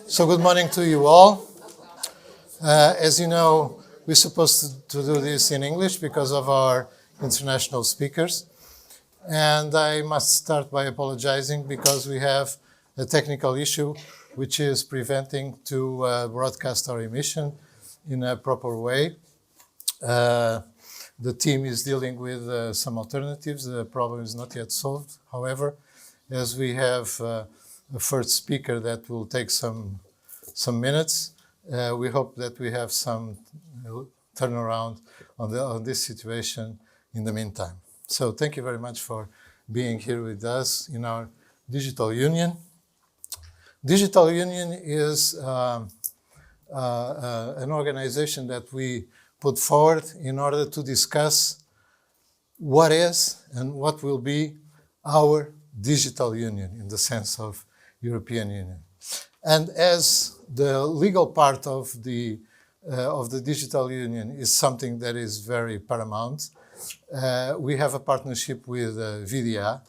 So good morning to you all. As you know, we're supposed to do this in English because of our international speakers. And I must start by apologizing because we have a technical issue which is preventing to broadcast our emission in a proper way. The team is dealing with some alternatives. The problem is not yet solved. However, as we have a first speaker that will take some minutes, we hope that we have some turnaround on this situation in the meantime. So thank you very much for being here with us in our Digital Union. Digital Union is an organization that we put forward in order to discuss what is and what will be our digital union in the sense of European Union. And as the legal part of the digital union is something that is very paramount, we have a partnership with VdA.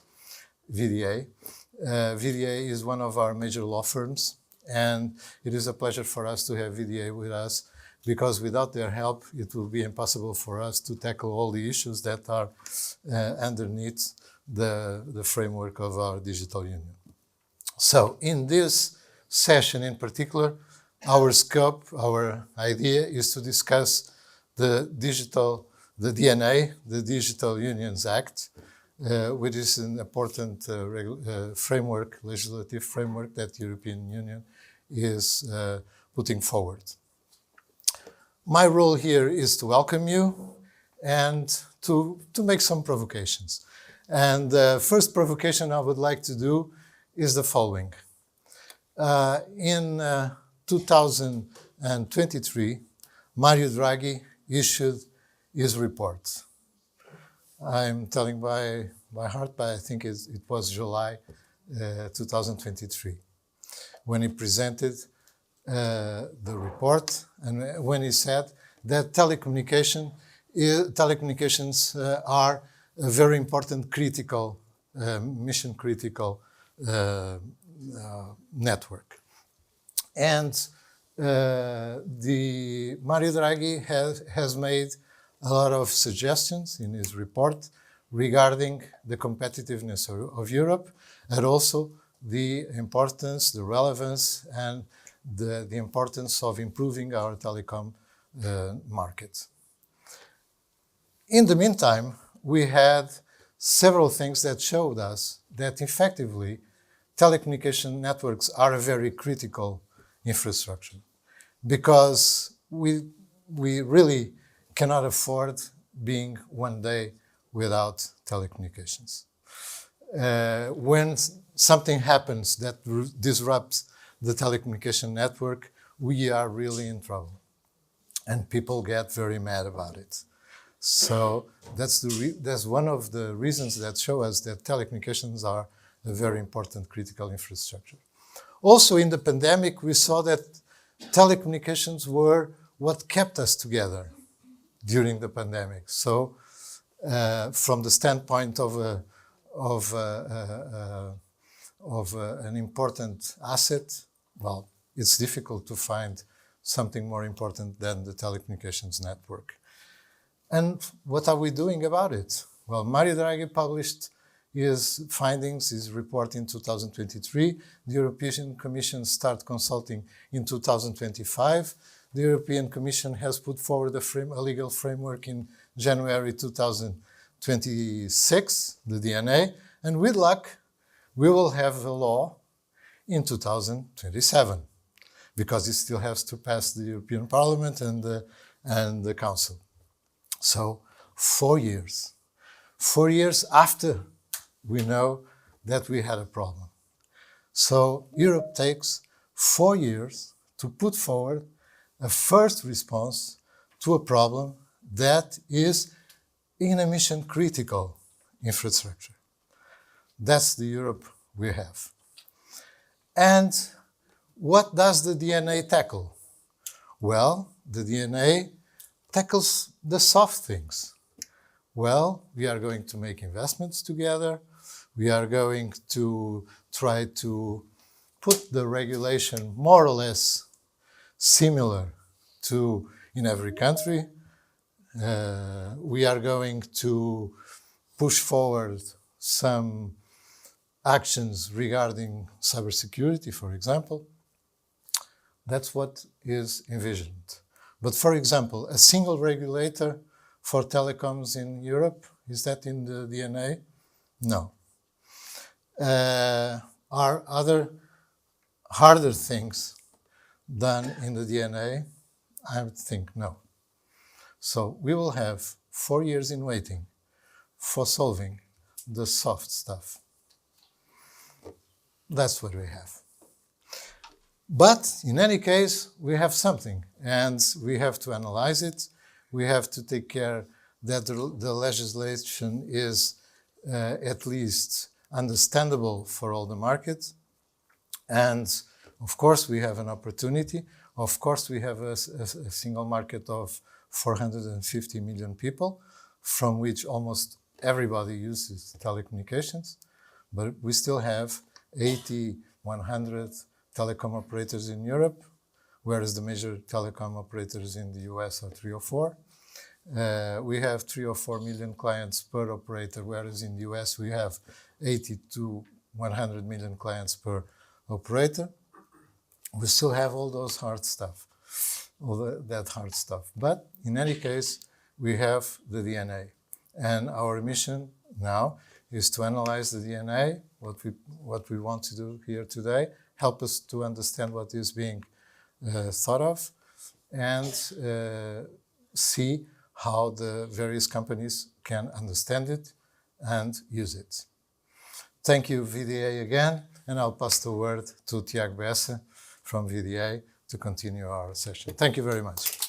VdA is one of our major law firms, and it is a pleasure for us to have VdA with us, because without their help, it will be impossible for us to tackle all the issues that are underneath the framework of our digital union. So in this session in particular, our scope, our idea is to discuss the DNA, the Digital Unions Act, which is an important framework, legislative framework that the European Union is putting forward. My role here is to welcome you and to make some provocations. And the first provocation I would like to do is the following. In 2023, Mario Draghi issued his report. I'm telling by heart, but I think it was July 2023 when he presented the report, and when he said that telecommunications are a very important critical, mission critical network. And Mario Draghi has made a lot of suggestions in his report regarding the competitiveness of Europe, and also the importance, the relevance, and the importance of improving our telecom market. In the meantime, we had several things that showed us that effectively telecommunication networks are a very critical infrastructure, because we really cannot afford being one day without telecommunications. When something happens that disrupts the telecommunication network, we are really in trouble, and people get very mad about it. So that's one of the reasons that show us that telecommunications are a very important critical infrastructure. Also, in the pandemic, we saw that telecommunications were what kept us together during the pandemic. So, from the standpoint of an important asset, well, it's difficult to find something more important than the telecommunications network. And what are we doing about it? Well, Mario Draghi published his findings, his report in 2023. The European Commission started consulting in 2025. The European Commission has put forward a legal framework in January 2026, the DNA, and with luck, we will have a law in 2027, because it still has to pass the European Parliament and the Council. So 4 years. 4 years after we know that we had a problem. So Europe takes 4 years to put forward a first response to a problem that is in a mission critical infrastructure. That's the Europe we have. And what does the DNA tackle? Well, the DNA tackles the soft things. Well, we are going to make investments together. We are going to try to put the regulation more or less similar to in every country. We are going to push forward some actions regarding cybersecurity, for example. That's what is envisioned. But for example, a single regulator for telecoms in Europe, is that in the DNA? No. Are other harder things done in the DNA? I would think no. So we will have 4 years in waiting for solving the soft stuff. That's what we have. But in any case, we have something, and we have to analyze it. We have to take care that the legislation is at least understandable for all the market. And of course, we have an opportunity. Of course, we have a single market of 450 million people, from which almost everybody uses telecommunications. But we still have 80, 100 telecom operators in Europe, whereas the major telecom operators in the US are 3 or 4. We have 3 or 4 million clients per operator, whereas in the US we have 80 to 100 million clients per operator. We still have all those hard stuff, that hard stuff. But in any case, we have the DNA. And our mission now is to analyze the DNA, what we want to do here today, help us to understand what is being thought of, and see how the various companies can understand it and use it. Thank you, VdA, again, and I'll pass the word to Tiago Bessa from VdA to continue our session. Thank you very much.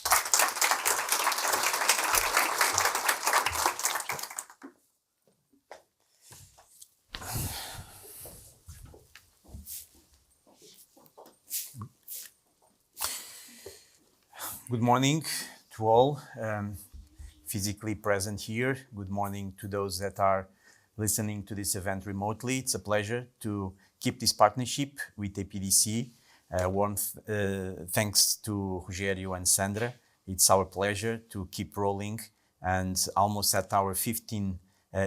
Good morning to all physically present here. Good morning to those that are listening to this event remotely. It's a pleasure to keep this partnership with APDC. Warm thanks to Rogério and Sandra. It's our pleasure to keep rolling and almost at our 15th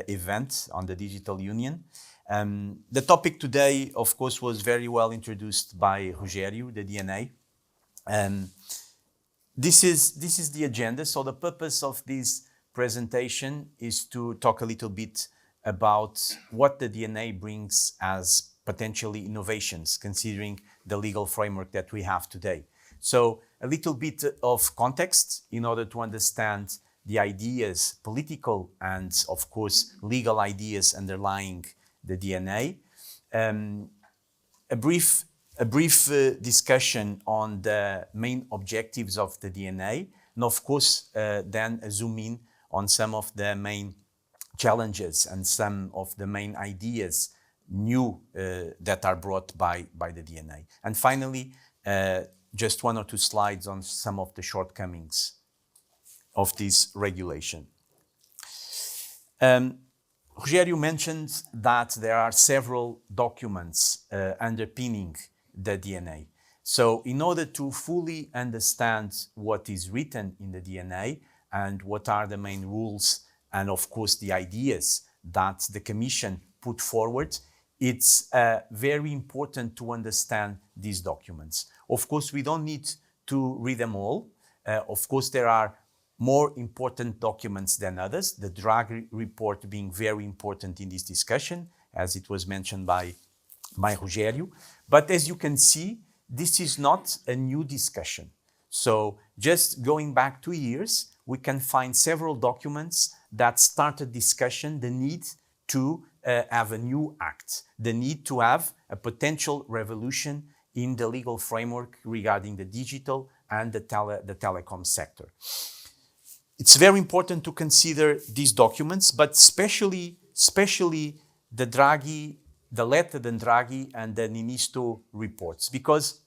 event on the Digital Union. The topic today, of course, was very well introduced by Rogério, the DNA. This is the agenda. So the purpose of this presentation is to talk a little bit about what the DNA brings as potentially innovations, considering the legal framework that we have today. So a little bit of context in order to understand the ideas, political and of course legal ideas underlying the DNA. A brief discussion on the main objectives of the DNA, and of course then a zoom in on some of the main challenges and some of the main ideas new that are brought by the DNA. And finally, just 1 or 2 slides on some of the shortcomings of this regulation. Rogério mentioned that there are several documents underpinning the DNA. So in order to fully understand what is written in the DNA and what are the main rules and of course the ideas that the Commission put forward, it's very important to understand these documents. Of course, we don't need to read them all. Of course, there are more important documents than others, the Draghi report being very important in this discussion, as it was mentioned by Rogério. But as you can see, this is not a new discussion. So just going back 2 years, we can find several documents that started discussion, the need to have a new act, the need to have a potential revolution in the legal framework regarding the digital and the telecom sector. It's very important to consider these documents, but especially the Draghi, the letter de Draghi and the Início reports, because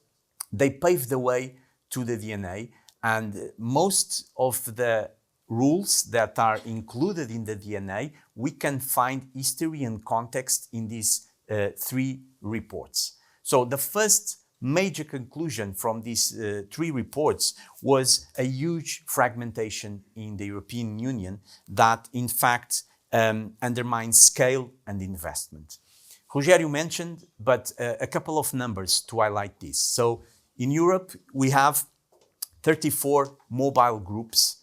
they paved the way to the DNA, and most of the rules that are included in the DNA, we can find history and context in these 3 reports. So the first major conclusion from these 3 reports was a huge fragmentation in the European Union that in fact undermines scale and investment. Rogério mentioned, but a couple of numbers to highlight this. So in Europe, we have 34 mobile groups,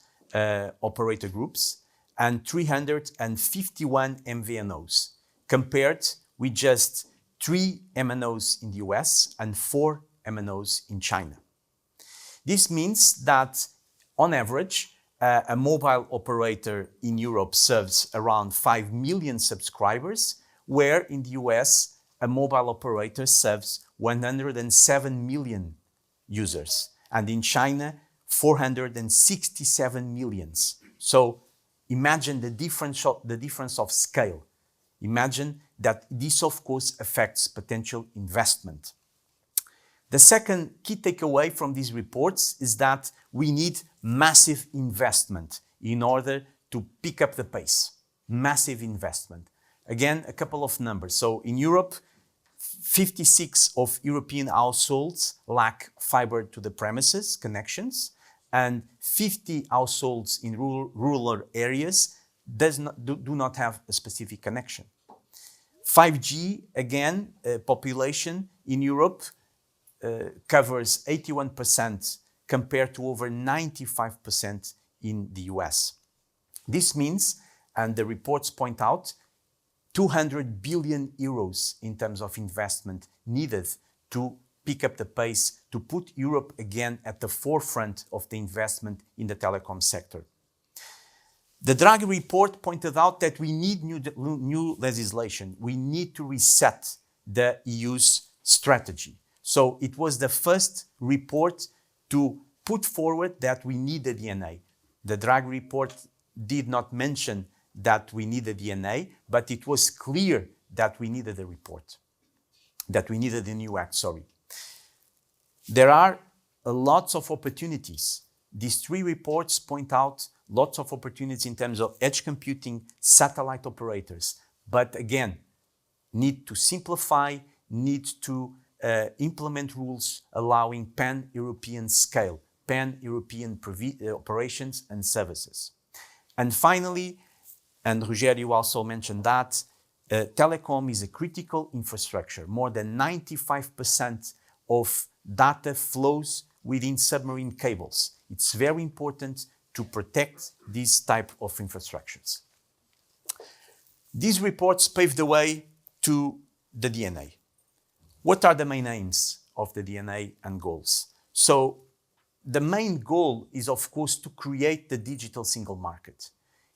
operator groups, and 351 MVNOs, compared with just 3 MNOs in the US and 4 MNOs in China. This means that, on average, a mobile operator in Europe serves around 5 million subscribers, where in the US, a mobile operator serves 107 million users, and in China, 467 millions. So imagine the difference of scale. Imagine that this, of course, affects potential investment. The second key takeaway from these reports is that we need massive investment in order to pick up the pace. Massive investment. Again, a couple of numbers. So in Europe, 56 of European households lack fiber to the premises connections, and 50 households in rural areas do not have a specific connection. 5G, again, population in Europe covers 81% compared to over 95% in the US. This means, and the reports point out, 200 billion euros in terms of investment needed to pick up the pace, to put Europe again at the forefront of the investment in the telecom sector. The Draghi report pointed out that we need new legislation. We need to reset the EU's strategy. So it was the first report to put forward that we need a DNA. The Draghi report did not mention that we need a DNA, but it was clear that we needed a report, that we needed a new act, sorry. There are lots of opportunities. These 3 reports point out lots of opportunities in terms of edge computing, satellite operators, but again, need to simplify, need to implement rules allowing pan-European scale, pan-European operations and services. And finally, and Rogério also mentioned that, telecom is a critical infrastructure. More than 95% of data flows within submarine cables. It's very important to protect these type of infrastructures. These reports paved the way to the DNA. What are the main aims of the DNA and goals? So the main goal is, of course, to create the digital single market.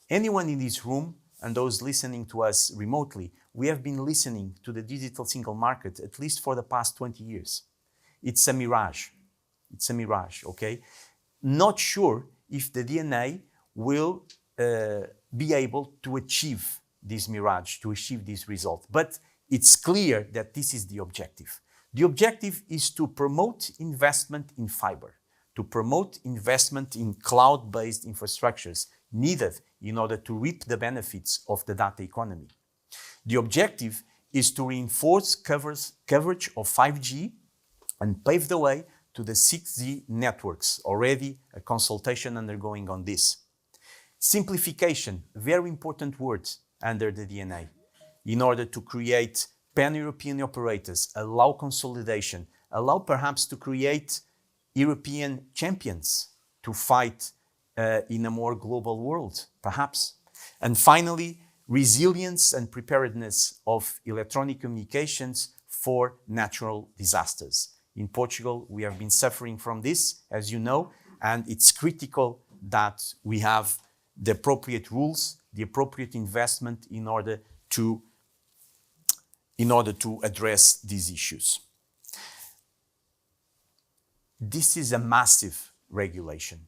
Anyone in this room and those listening to us remotely, we have been listening to the digital single market at least for the past 20 years. It's a mirage. It's a mirage, okay? Not sure if the DNA will be able to achieve this mirage, to achieve this result. But it's clear that this is the objective. The objective is to promote investment in fiber, to promote investment in cloud-based infrastructures needed in order to reap the benefits of the data economy. The objective is to reinforce coverage of 5G and pave the way to the 6G networks, already a consultation undergoing on this. Simplification, very important word under the DNA, in order to create pan-European operators, allow consolidation, allow perhaps to create European champions to fight in a more global world, perhaps. And finally, resilience and preparedness of electronic communications for natural disasters. In Portugal, we have been suffering from this, as you know, and it's critical that we have the appropriate rules, the appropriate investment in order to address these issues. This is a massive regulation.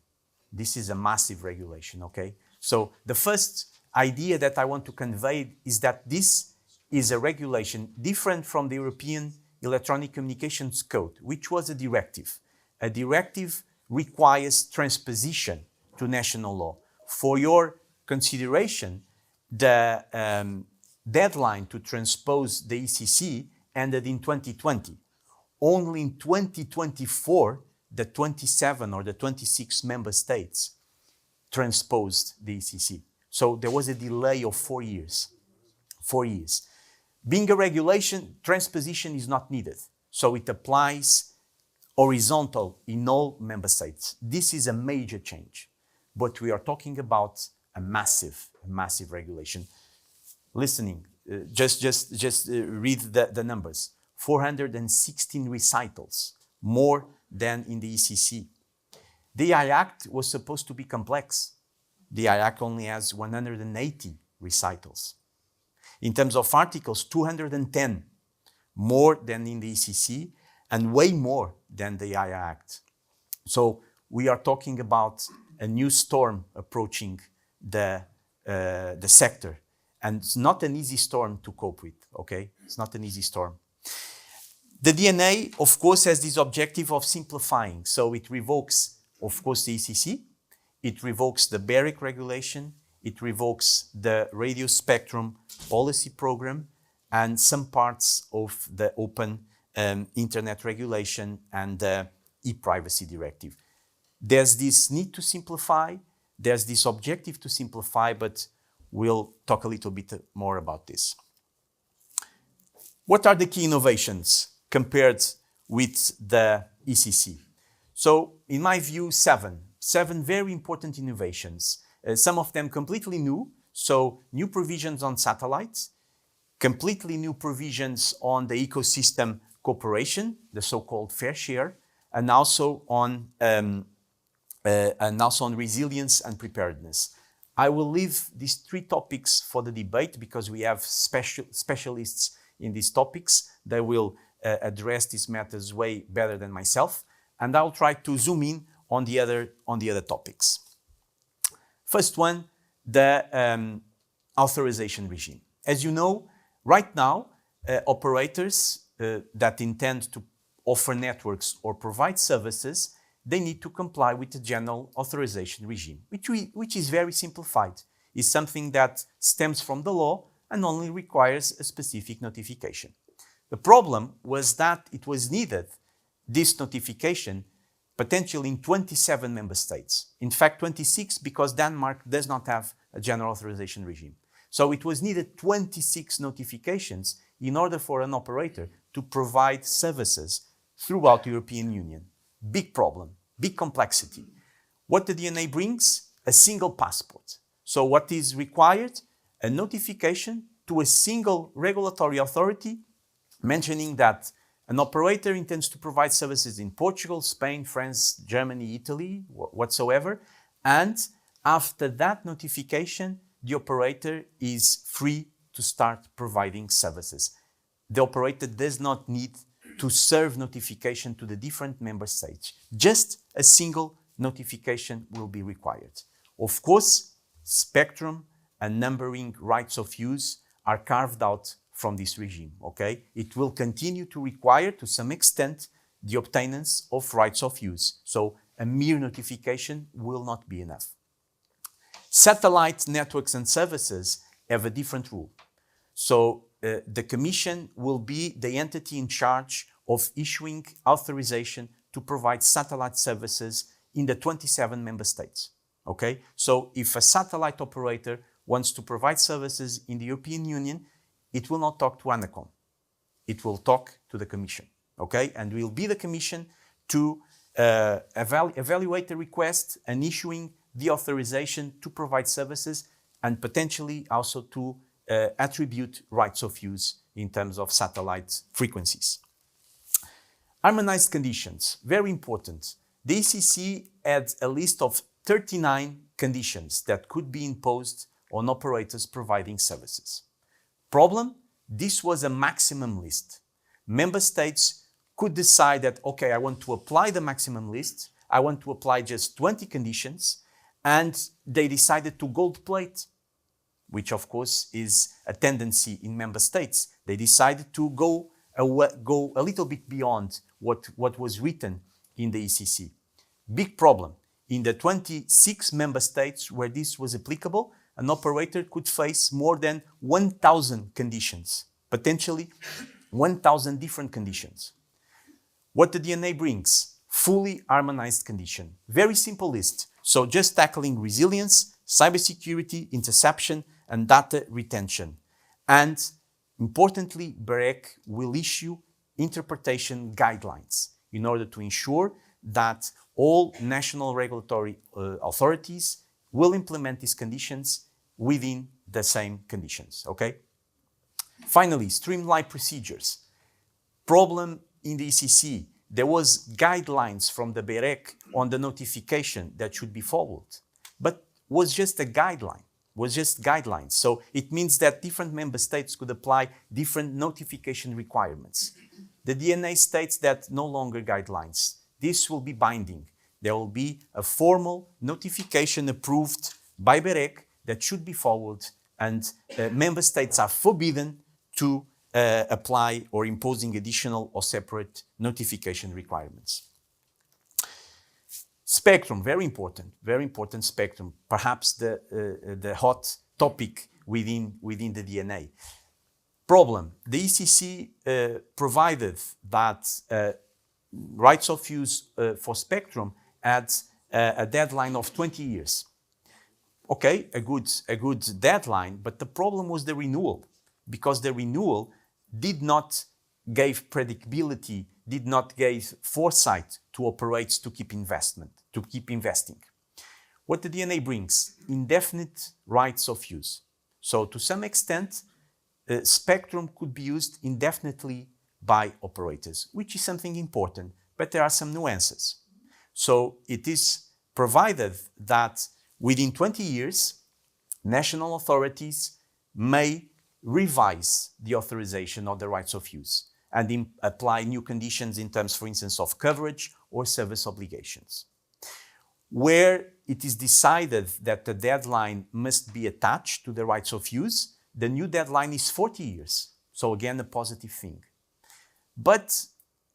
This is a massive regulation, okay? So the first idea that I want to convey is that this is a regulation different from the European Electronic Communications Code, which was a directive. A directive requires transposition to national law. For your consideration, the deadline to transpose the ECC ended in 2020. only in 2024, the 27 or the 26 member states transposed the ECC. So there was a delay of 4 years. 4 years. Being a regulation, transposition is not needed. So it applies horizontal in all member states. This is a major change. But we are talking about a massive regulation. Listening, just read the numbers. 416 recitals, more than in the ECC. The AI Act was supposed to be complex. The AI Act only has 180 recitals. In terms of articles, 210, more than in the ECC, and way more than the AI Act. So we are talking about a new storm approaching the sector. And it's not an easy storm to cope with, okay? It's not an easy storm. The DNA, of course, has this objective of simplifying. So it revokes, of course, the ECC. It revokes the BEREC regulation. It revokes the radio spectrum policy program and some parts of the open internet regulation and the e-privacy directive. There's this need to simplify. There's this objective to simplify, but we'll talk a little bit more about this. What are the key innovations compared with the ECC? So, in my view, seven very important innovations. Some of them completely new, so new provisions on satellites, completely new provisions on the ecosystem cooperation, the so-called fair share, and also on resilience and preparedness. I will leave these 3 topics for the debate because we have specialists in these topics. They will address these matters way better than myself, and I'll try to zoom in on the other topics. First one, the authorization regime. As you know, right now, operators that intend to offer networks or provide services, they need to comply with the general authorization regime, which is very simplified. It's something that stems from the law and only requires a specific notification. The problem was that it was needed, this notification, potentially in 27 member states. In fact, 26 because Denmark does not have a general authorization regime. So it was needed 26 notifications in order for an operator to provide services throughout the European Union. Big problem, big complexity. What the DNA brings? A single passport. So what is required? A notification to a single regulatory authority mentioning that an operator intends to provide services in Portugal, Spain, France, Germany, Italy, whatsoever. And after that notification, the operator is free to start providing services. The operator does not need to serve notification to the different member states. Just a single notification will be required. Of course, spectrum and numbering rights of use are carved out from this regime, okay? It will continue to require, to some extent, the obtainance of rights of use. So a mere notification will not be enough. Satellite networks and services have a different rule. So the Commission will be the entity in charge of issuing authorization to provide satellite services in the 27 member states, okay? So if a satellite operator wants to provide services in the European Union, it will not talk to ANACOM. It will talk to the Commission, okay? And will be the Commission to evaluate the request and issuing the authorization to provide services and potentially also to attribute rights of use in terms of satellite frequencies. Harmonized conditions, very important. The ECC had a list of 39 conditions that could be imposed on operators providing services. Problem, this was a maximum list. Member states could decide that, okay, I want to apply the maximum list, I want to apply just 20 conditions, and they decided to gold plate, which of course is a tendency in member states. They decided to go a little bit beyond what was written in the ECC. Big problem. In the 26 member states where this was applicable, an operator could face more than 1,000 conditions, potentially 1,000 different conditions. What the DNA brings? Fully harmonized condition. Very simple list. So just tackling resilience, cybersecurity, interception, and data retention. And importantly, BEREC will issue interpretation guidelines in order to ensure that all national regulatory authorities will implement these conditions within the same conditions, okay? Finally, streamlined procedures. Problem in the ECC, there was guidelines from the BEREC on the notification that should be followed, but was just a guideline, was just guidelines. So it means that different member states could apply different notification requirements. The DNA states that no longer guidelines. This will be binding. There will be a formal notification approved by BEREC that should be followed, and member states are forbidden to apply or imposing additional or separate notification requirements. Spectrum, very important spectrum, perhaps the hot topic within the DNA. Problem, the ECC provided that rights of use for spectrum had a deadline of 20 years. Okay, a good deadline, but the problem was the renewal, because the renewal did not give predictability, did not give foresight to operators to keep investing. What the DNA brings? Indefinite rights of use. So to some extent, spectrum could be used indefinitely by operators, which is something important, but there are some nuances. So it is provided that within 20 years, national authorities may revise the authorization of the rights of use and apply new conditions in terms, for instance, of coverage or service obligations. Where it is decided that the deadline must be attached to the rights of use, the new deadline is 40 years. So again, a positive thing. But,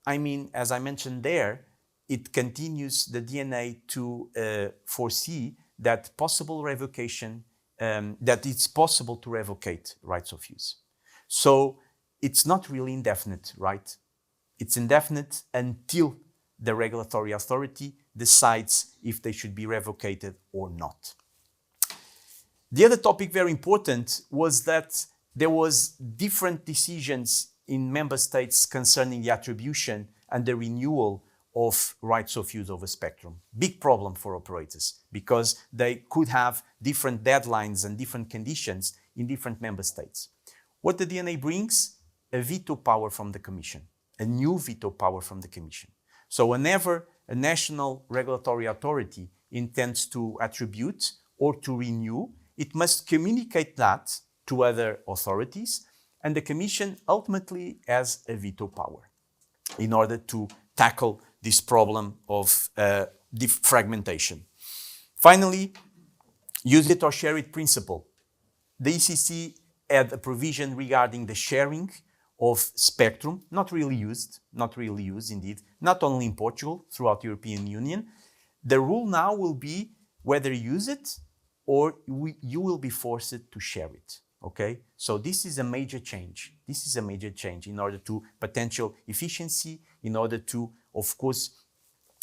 I mean, as I mentioned there, it continues the DNA to foresee that possible revocation, that it's possible to revocate rights of use. So it's not really indefinite, right? It's indefinite until the regulatory authority decides if they should be revocated or not. The other topic, very important, was that there was different decisions in member states concerning the attribution and the renewal of rights of use over spectrum. Big problem for operators, because they could have different deadlines and different conditions in different member states. What the DNA brings? A veto power from the Commission, a new veto power from the Commission. So whenever a national regulatory authority intends to attribute or to renew, it must communicate that to other authorities, and the Commission ultimately has a veto power in order to tackle this problem of fragmentation. Finally, use it or share it principle. The ECC had a provision regarding the sharing of spectrum, not really used indeed, not only in Portugal, throughout the European Union. The rule now will be whether you use it or you will be forced to share it, okay? So this is a major change. This is a major change in order to potential efficiency, in order to, of course,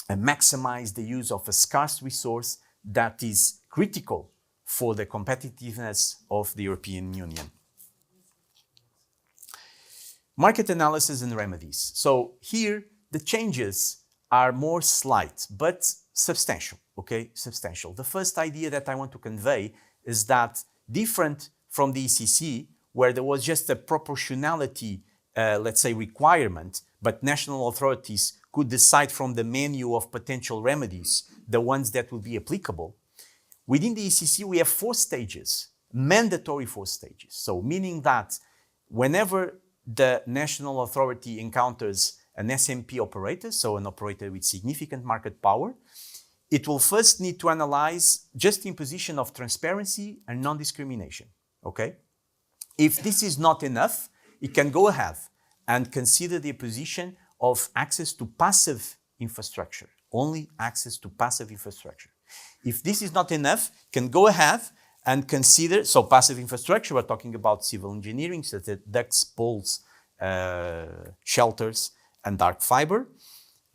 maximize the use of a scarce resource that is critical for the competitiveness of the European Union. Market analysis and remedies. So here, the changes are more slight, but substantial, okay? Substantial. The first idea that I want to convey is that different from the ECC, where there was just a proportionality, let's say, requirement, but national authorities could decide from the menu of potential remedies, the ones that will be applicable. Within the ECC, we have 4 stages, mandatory 4 stages. So meaning that whenever the national authority encounters an SMP operator, so an operator with significant market power, it will first need to analyze just the imposition of transparency and non-discrimination, okay? If this is not enough, it can go ahead and consider the imposition of access to passive infrastructure, only access to passive infrastructure. If this is not enough, it can go ahead and consider, so passive infrastructure, we're talking about civil engineering, such as ducts, poles, shelters, and dark fiber.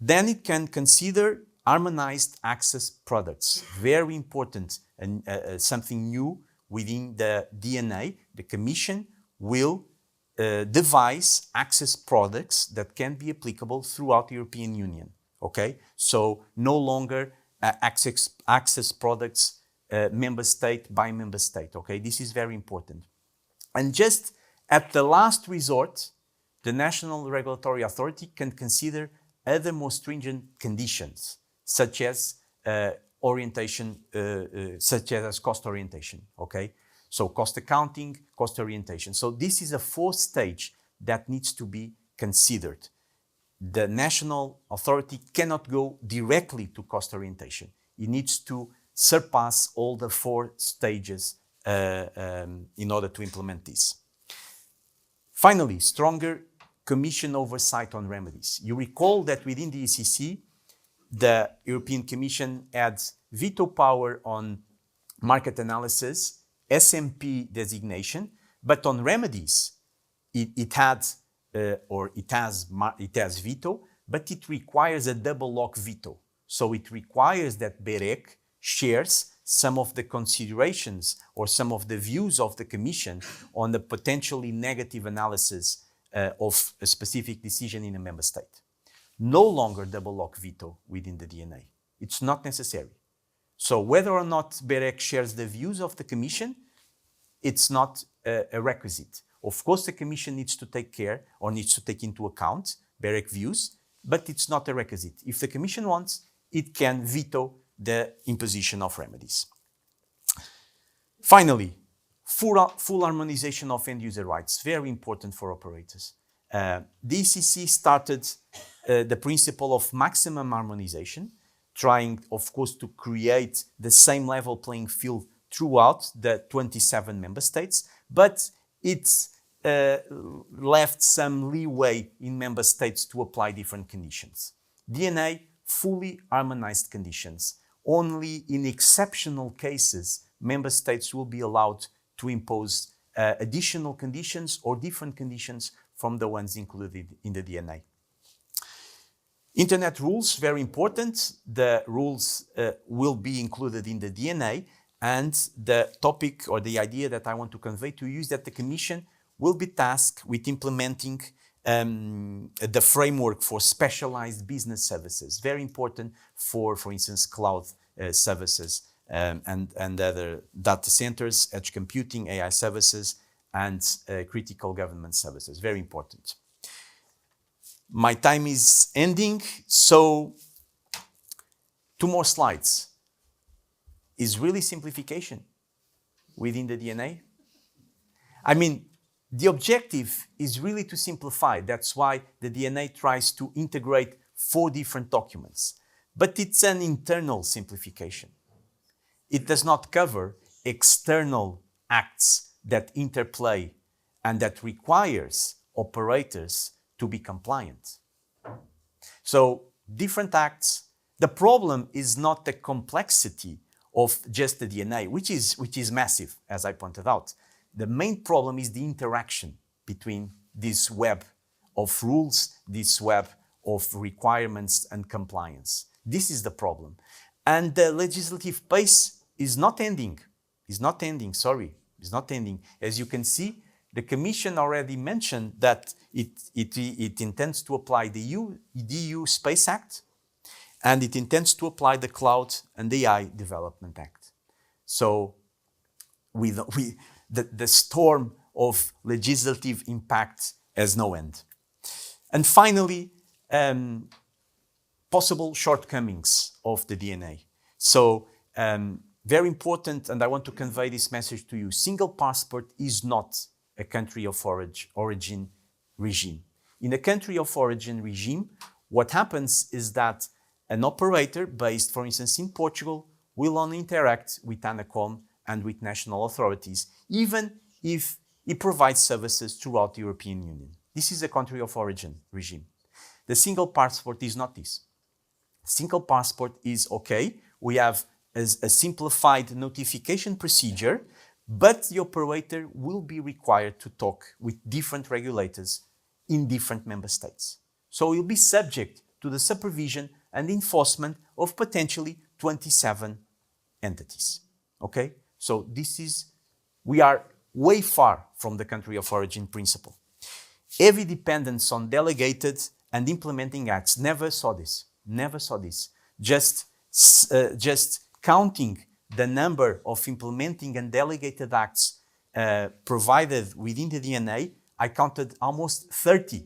Then it can consider harmonized access products. Very important and something new within the DNA. The Commission will devise access products that can be applicable throughout the European Union. Okay, so no longer access products member state by member state. Okay, this is very important. And just at the last resort, the national regulatory authority can consider other more stringent conditions, such as orientation, such as cost orientation. Okay, so cost accounting, cost orientation. So this is a fourth stage that needs to be considered. The national authority cannot go directly to cost orientation. It needs to surpass all the four stages in order to implement this. Finally, stronger Commission oversight on remedies. You recall that within the ECC, the European Commission had veto power on market analysis, SMP designation, but on remedies, it has veto, but it requires a double lock veto. So it requires that BEREC shares some of the considerations or some of the views of the Commission on the potentially negative analysis of a specific decision in a member state. No longer double lock veto within the DNA. It's not necessary. So whether or not BEREC shares the views of the Commission, it's not a requisite. Of course, the Commission needs to take care or needs to take into account BEREC views, but it's not a requisite. If the Commission wants, it can veto the imposition of remedies. Finally, full harmonization of end-user rights, very important for operators. The ECC started the principle of maximum harmonization, trying, of course, to create the same level playing field throughout the 27 member states, but it's left some leeway in member states to apply different conditions. DNA, fully harmonized conditions. Only in exceptional cases, member states will be allowed to impose additional conditions or different conditions from the ones included in the DNA. Internet rules, very important. The rules will be included in the DNA, and the topic or the idea that I want to convey to you is that the Commission will be tasked with implementing the framework for specialized business services, very important for instance, cloud services and other data centers, edge computing, AI services, and critical government services, very important. My time is ending, so 2 more slides. Is really simplification within the DNA? I mean, the objective is really to simplify. That's why the DNA tries to integrate 4 different documents. But it's an internal simplification. It does not cover external acts that interplay and that requires operators to be compliant. So different acts. The problem is not the complexity of just the DNA, which is massive, as I pointed out. The main problem is the interaction between this web of rules, this web of requirements and compliance. This is the problem. And the legislative pace is not ending. It's not ending, sorry. It's not ending. As you can see, the Commission already mentioned that it intends to apply the EU Space Act, and it intends to apply the Cloud and AI Development Act. So the storm of legislative impact has no end. And finally, possible shortcomings of the DNA. So very important, and I want to convey this message to you. Single passport is not a country of origin regime. In a country of origin regime, what happens is that an operator based, for instance, in Portugal, will only interact with ANACOM and with national authorities, even if it provides services throughout the European Union. This is a country of origin regime. The single passport is not this. Single passport is okay. We have a simplified notification procedure, but the operator will be required to talk with different regulators in different member states. So he'll be subject to the supervision and enforcement of potentially 27 entities. Okay? So we are way far from the country of origin principle. Heavy dependence on delegated and implementing acts. Never saw this. Never saw this. Just counting the number of implementing and delegated acts provided within the DNA, I counted almost 30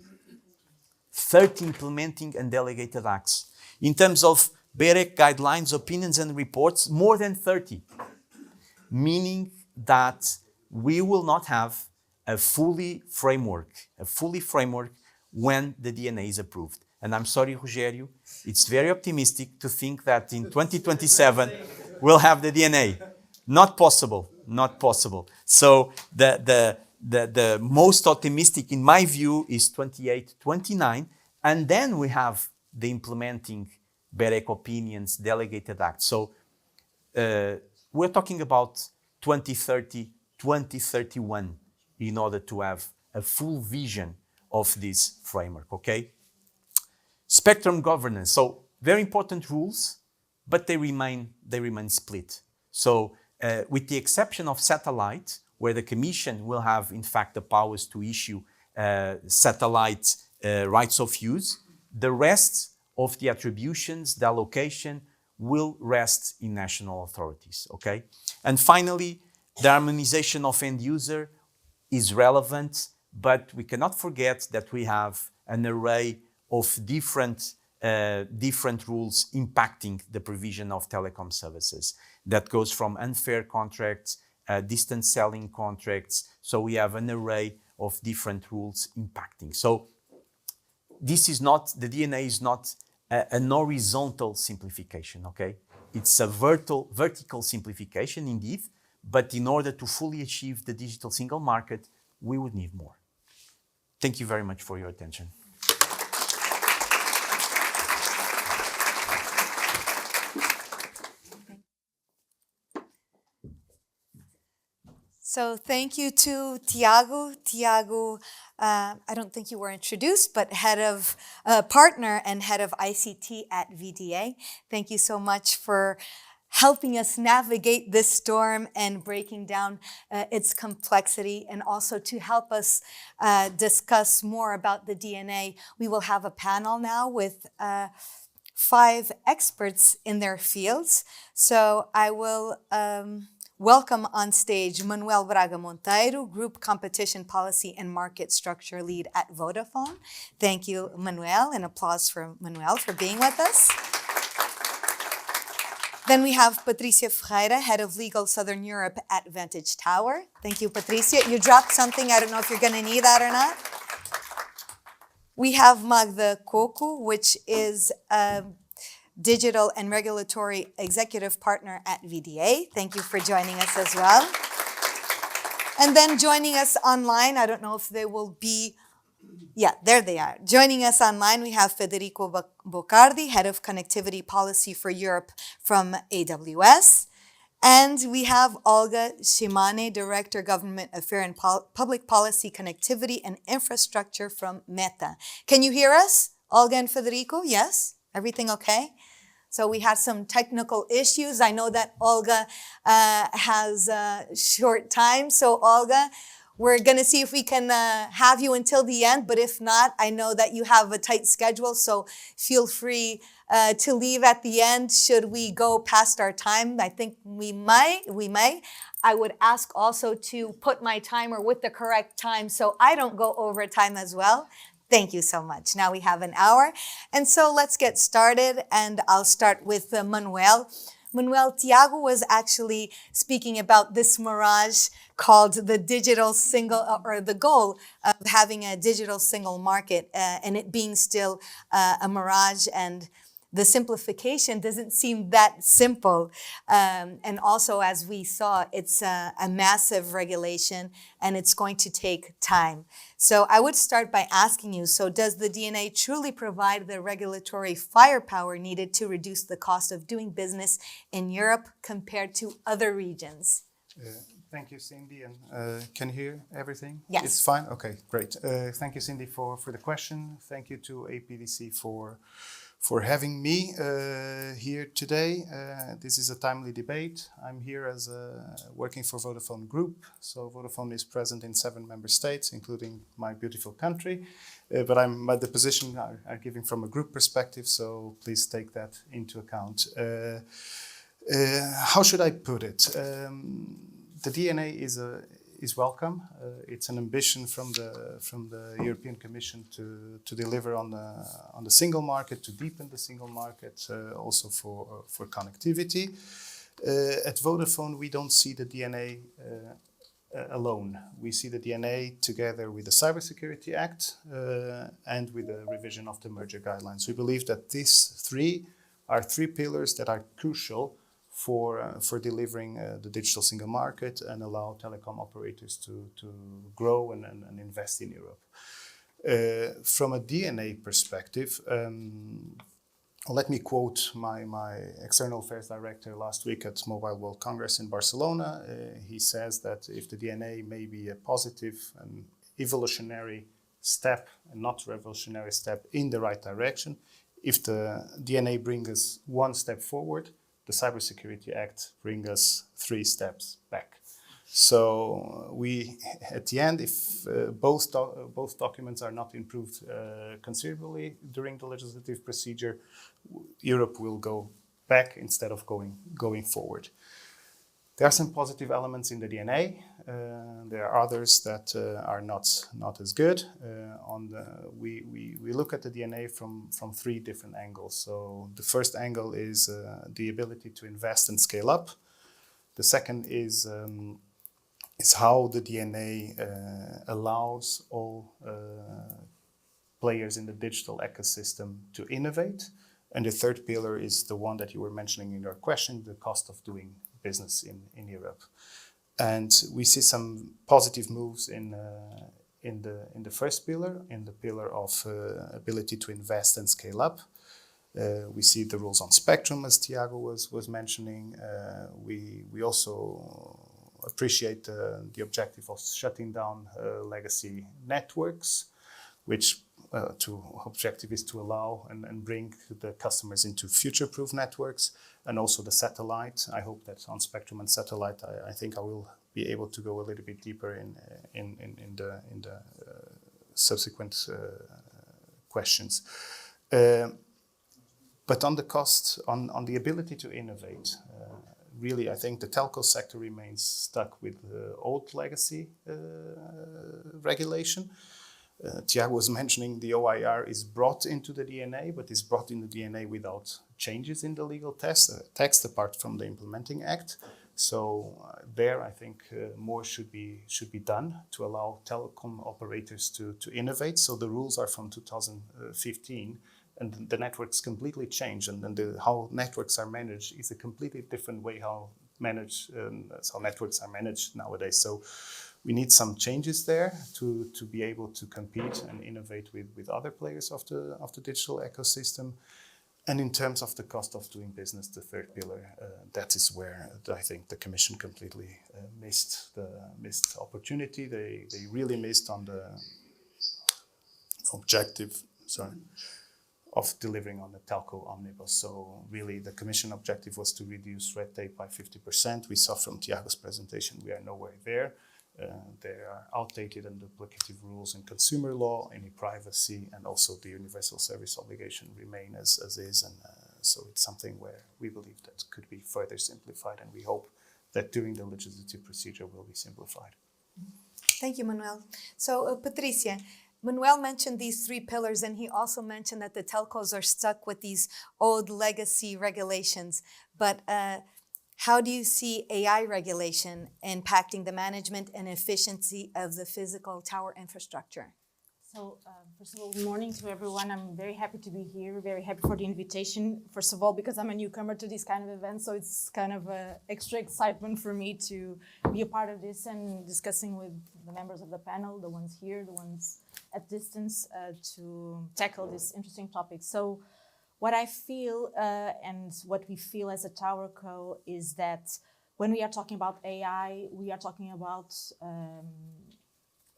implementing and delegated acts. In terms of BEREC guidelines, opinions and reports, more than 30. Meaning that we will not have a fully framework when the DNA is approved. And I'm sorry, Rogério, it's very optimistic to think that in 2027 we'll have the DNA. Not possible, not possible. So the most optimistic, in my view, is 28, 29, and then we have the implementing BEREC opinions, delegated acts. So we're talking about 2030, 2031 in order to have a full vision of this framework, okay? Spectrum governance. So very important rules, but they remain split. So with the exception of satellite, where the Commission will have, in fact, the powers to issue satellite rights of use, the rest of the attributions, the allocation, will rest in national authorities, okay? And finally, the harmonization of end user is relevant, but we cannot forget that we have an array of different rules impacting the provision of telecom services. That goes from unfair contracts, distance selling contracts. So we have an array of different rules impacting. So this is not, the DNA is not an horizontal simplification, okay? It's a vertical simplification indeed, but in order to fully achieve the digital single market, we would need more. Thank you very much for your attention. So thank you to Tiago. Tiago, I don't think you were introduced, but head of partner and head of ICT at VdA. Thank you so much for helping us navigate this storm and breaking down its complexity, and also to help us discuss more about the DNA. We will have a panel now with 5 experts in their fields. So I will welcome on stage Manuel Braga Monteiro, Group Competition Policy and Market Structure Lead at Vodafone. Thank you, Manuel, and applause for Manuel for being with us. Then we have Patricia Ferreira, Head of Legal Southern Europe at Vantage Tower. Thank you, Patricia. You dropped something. I don't know if you're going to need that or not. We have Magda Koku, which is Digital and Regulatory Executive Partner at VdA. Thank you for joining us as well. And then joining us online, I don't know if they will be, yeah, there they are. Joining us online, we have Federico Boccardi, Head of Connectivity Policy for Europe from AWS. And we have Olga Shimane, Director, Government Affairs and Public Policy, Connectivity and Infrastructure from Meta. Can you hear us, Olga and Federico? Yes? Everything okay? So we had some technical issues. I know that Olga has short time. So Olga, we're going to see if we can have you until the end. But if not, I know that you have a tight schedule. So feel free to leave at the end should we go past our time. I think we may. I would ask also to put my timer with the correct time so I don't go over time as well. Thank you so much. Now we have an hour. And so let's get started. And I'll start with Manuel. Manuel, Tiago was actually speaking about this mirage called the digital single, or the goal of having a digital single market, and it being still a mirage, and the simplification doesn't seem that simple. And also, as we saw, it's a massive regulation and it's going to take time. So I would start by asking you, so does the DNA truly provide the regulatory firepower needed to reduce the cost of doing business in Europe compared to other regions? Thank you, Cindy. And can you hear everything? Yes. It's fine? Okay, great. Thank you, Cindy, for the question. Thank you to APDC for for having me here today. This is a timely debate. I'm here as working for Vodafone Group. So Vodafone is present in 7 member states, including my beautiful country. But the position I'm giving from a group perspective, so please take that into account. How should I put it? The DNA is welcome. It's an ambition from the European Commission to deliver on the single market, to deepen the single market, also for connectivity. At Vodafone, we don't see the DNA alone. We see the DNA together with the Cybersecurity Act and with the revision of the merger guidelines. We believe that these 3 are 3 pillars that are crucial for delivering the digital single market and allow telecom operators to grow and invest in Europe. From a DNA perspective, let me quote my external affairs director last week at Mobile World Congress in Barcelona. He says that if the DNA may be a positive and evolutionary step and not revolutionary step in the right direction, if the DNA brings us 1 step forward, the Cybersecurity Act brings us 3 steps back. So we, at the end, if both documents are not improved considerably during the legislative procedure, Europe will go back instead of going forward. There are some positive elements in the DNA. There are others that are not as good. We look at the DNA from 3 different angles. So the first angle is the ability to invest and scale up. The second is how the DNA allows all players in the digital ecosystem to innovate. And the third pillar is the one that you were mentioning in your question, the cost of doing business in Europe. And we see some positive moves in the first pillar, in the pillar of ability to invest and scale up. We see the rules on spectrum, as Tiago was mentioning. We also appreciate the objective of shutting down legacy networks, which objective is to allow and bring the customers into future-proof networks, and also the satellite. I hope that on spectrum and satellite, I think I will be able to go a little bit deeper in the subsequent questions. But on the cost, on the ability to innovate, really, I think the telco sector remains stuck with old legacy regulation. Tiago was mentioning the OIR is brought into the DNA, but is brought in the DNA without changes in the legal text apart from the implementing act. So there, I think more should be done to allow telecom operators to innovate. So the rules are from 2015, and the networks completely changed, and then how networks are managed is a completely different way how networks are managed nowadays. So we need some changes there to be able to compete and innovate with other players of the digital ecosystem. And in terms of the cost of doing business, the third pillar, that is where I think the Commission completely missed opportunity. They really missed on the objective, of delivering on the telco omnibus. So really the Commission objective was to reduce red tape by 50%. We saw from Tiago's presentation, we are nowhere there. There are outdated and duplicative rules in consumer law, in e-privacy, and also the universal service obligation remain as is. And so it's something where we believe that could be further simplified, and we hope that during the legislative procedure will be simplified. Thank you, Manuel. So, Patricia, Manuel mentioned these 3 pillars, and he also mentioned that the telcos are stuck with these old legacy regulations. But how do you see AI regulation impacting the management and efficiency of the physical tower infrastructure? So, first of all, good morning to everyone. I'm very happy to be here, very happy for the invitation. First of all, because I'm a newcomer to these kind of events, so it's kind of extra excitement for me to be a part of this and discussing with the members of the panel, the ones here, the ones at distance, to tackle this interesting topic. So, what I feel and what we feel as a Tower Co is that when we are talking about AI, we are talking about,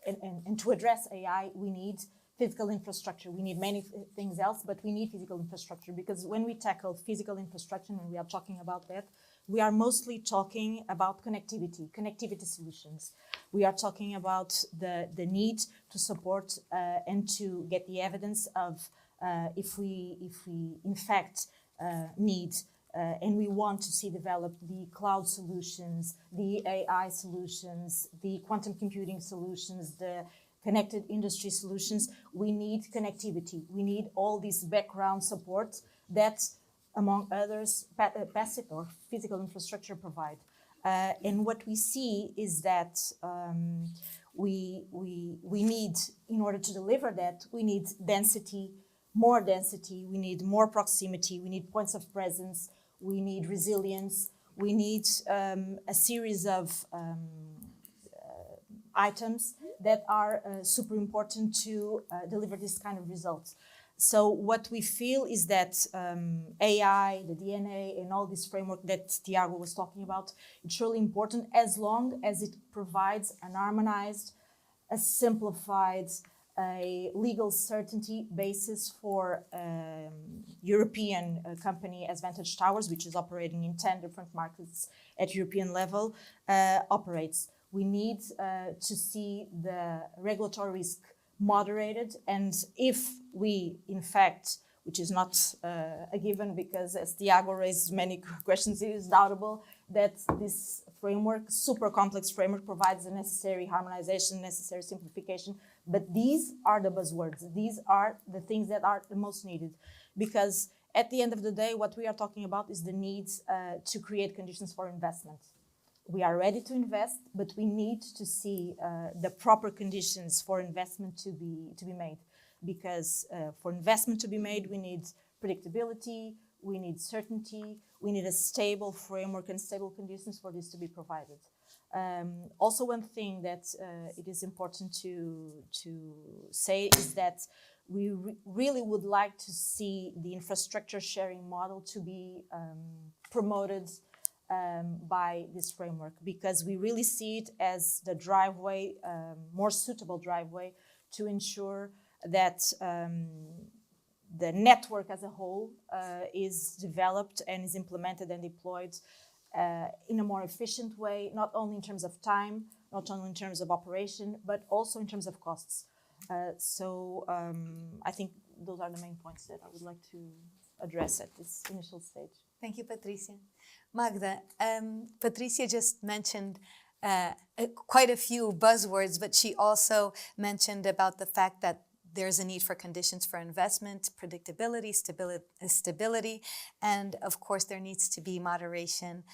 and to address AI, we need physical infrastructure. We need many things else, but we need physical infrastructure, because when we tackle physical infrastructure, when we are talking about that, we are mostly talking about connectivity solutions. We are talking about the need to support and to get the evidence of if we in fact need and we want to see developed the cloud solutions, the AI solutions, the quantum computing solutions, the connected industry solutions. We need connectivity. We need all this background support that, among others, passive or physical infrastructure provide. And what we see is that we need, in order to deliver that, we need density, we need more proximity, we need points of presence, we need resilience, we need a series of items that are super important to deliver this kind of results. So what we feel is that AI, the DNA, and all this framework that Tiago was talking about, it's really important as long as it provides an harmonized, a simplified, a legal certainty basis for European company as Vantage Towers, which is operating in 10 different markets at European level, operates. We need to see the regulatory risk moderated, and if we, in fact, which is not a given, because as Tiago raised many questions, it is doubtable that this framework, super complex framework, provides the necessary harmonization, necessary simplification. But these are the buzzwords. These are the things that are the most needed, because at the end of the day, what we are talking about is the needs to create conditions for investment. We are ready to invest, but we need to see the proper conditions for investment to be made. Because for investment to be made, we need predictability, we need certainty, we need a stable framework and stable conditions for this to be provided. Also, one thing that it is important to say is that we really would like to see the infrastructure sharing model to be promoted by this framework, because we really see it as the driveway, more suitable driveway to ensure that the network as a whole is developed and is implemented and deployed in a more efficient way, not only in terms of time, not only in terms of operation, but also in terms of costs. So I think those are the main points that I would like to address at this initial stage. Thank you, Patricia. Magda, Patricia just mentioned quite a few buzzwords, but she also mentioned about the fact that there's a need for conditions for investment, predictability, stability, and of course there needs to be moderation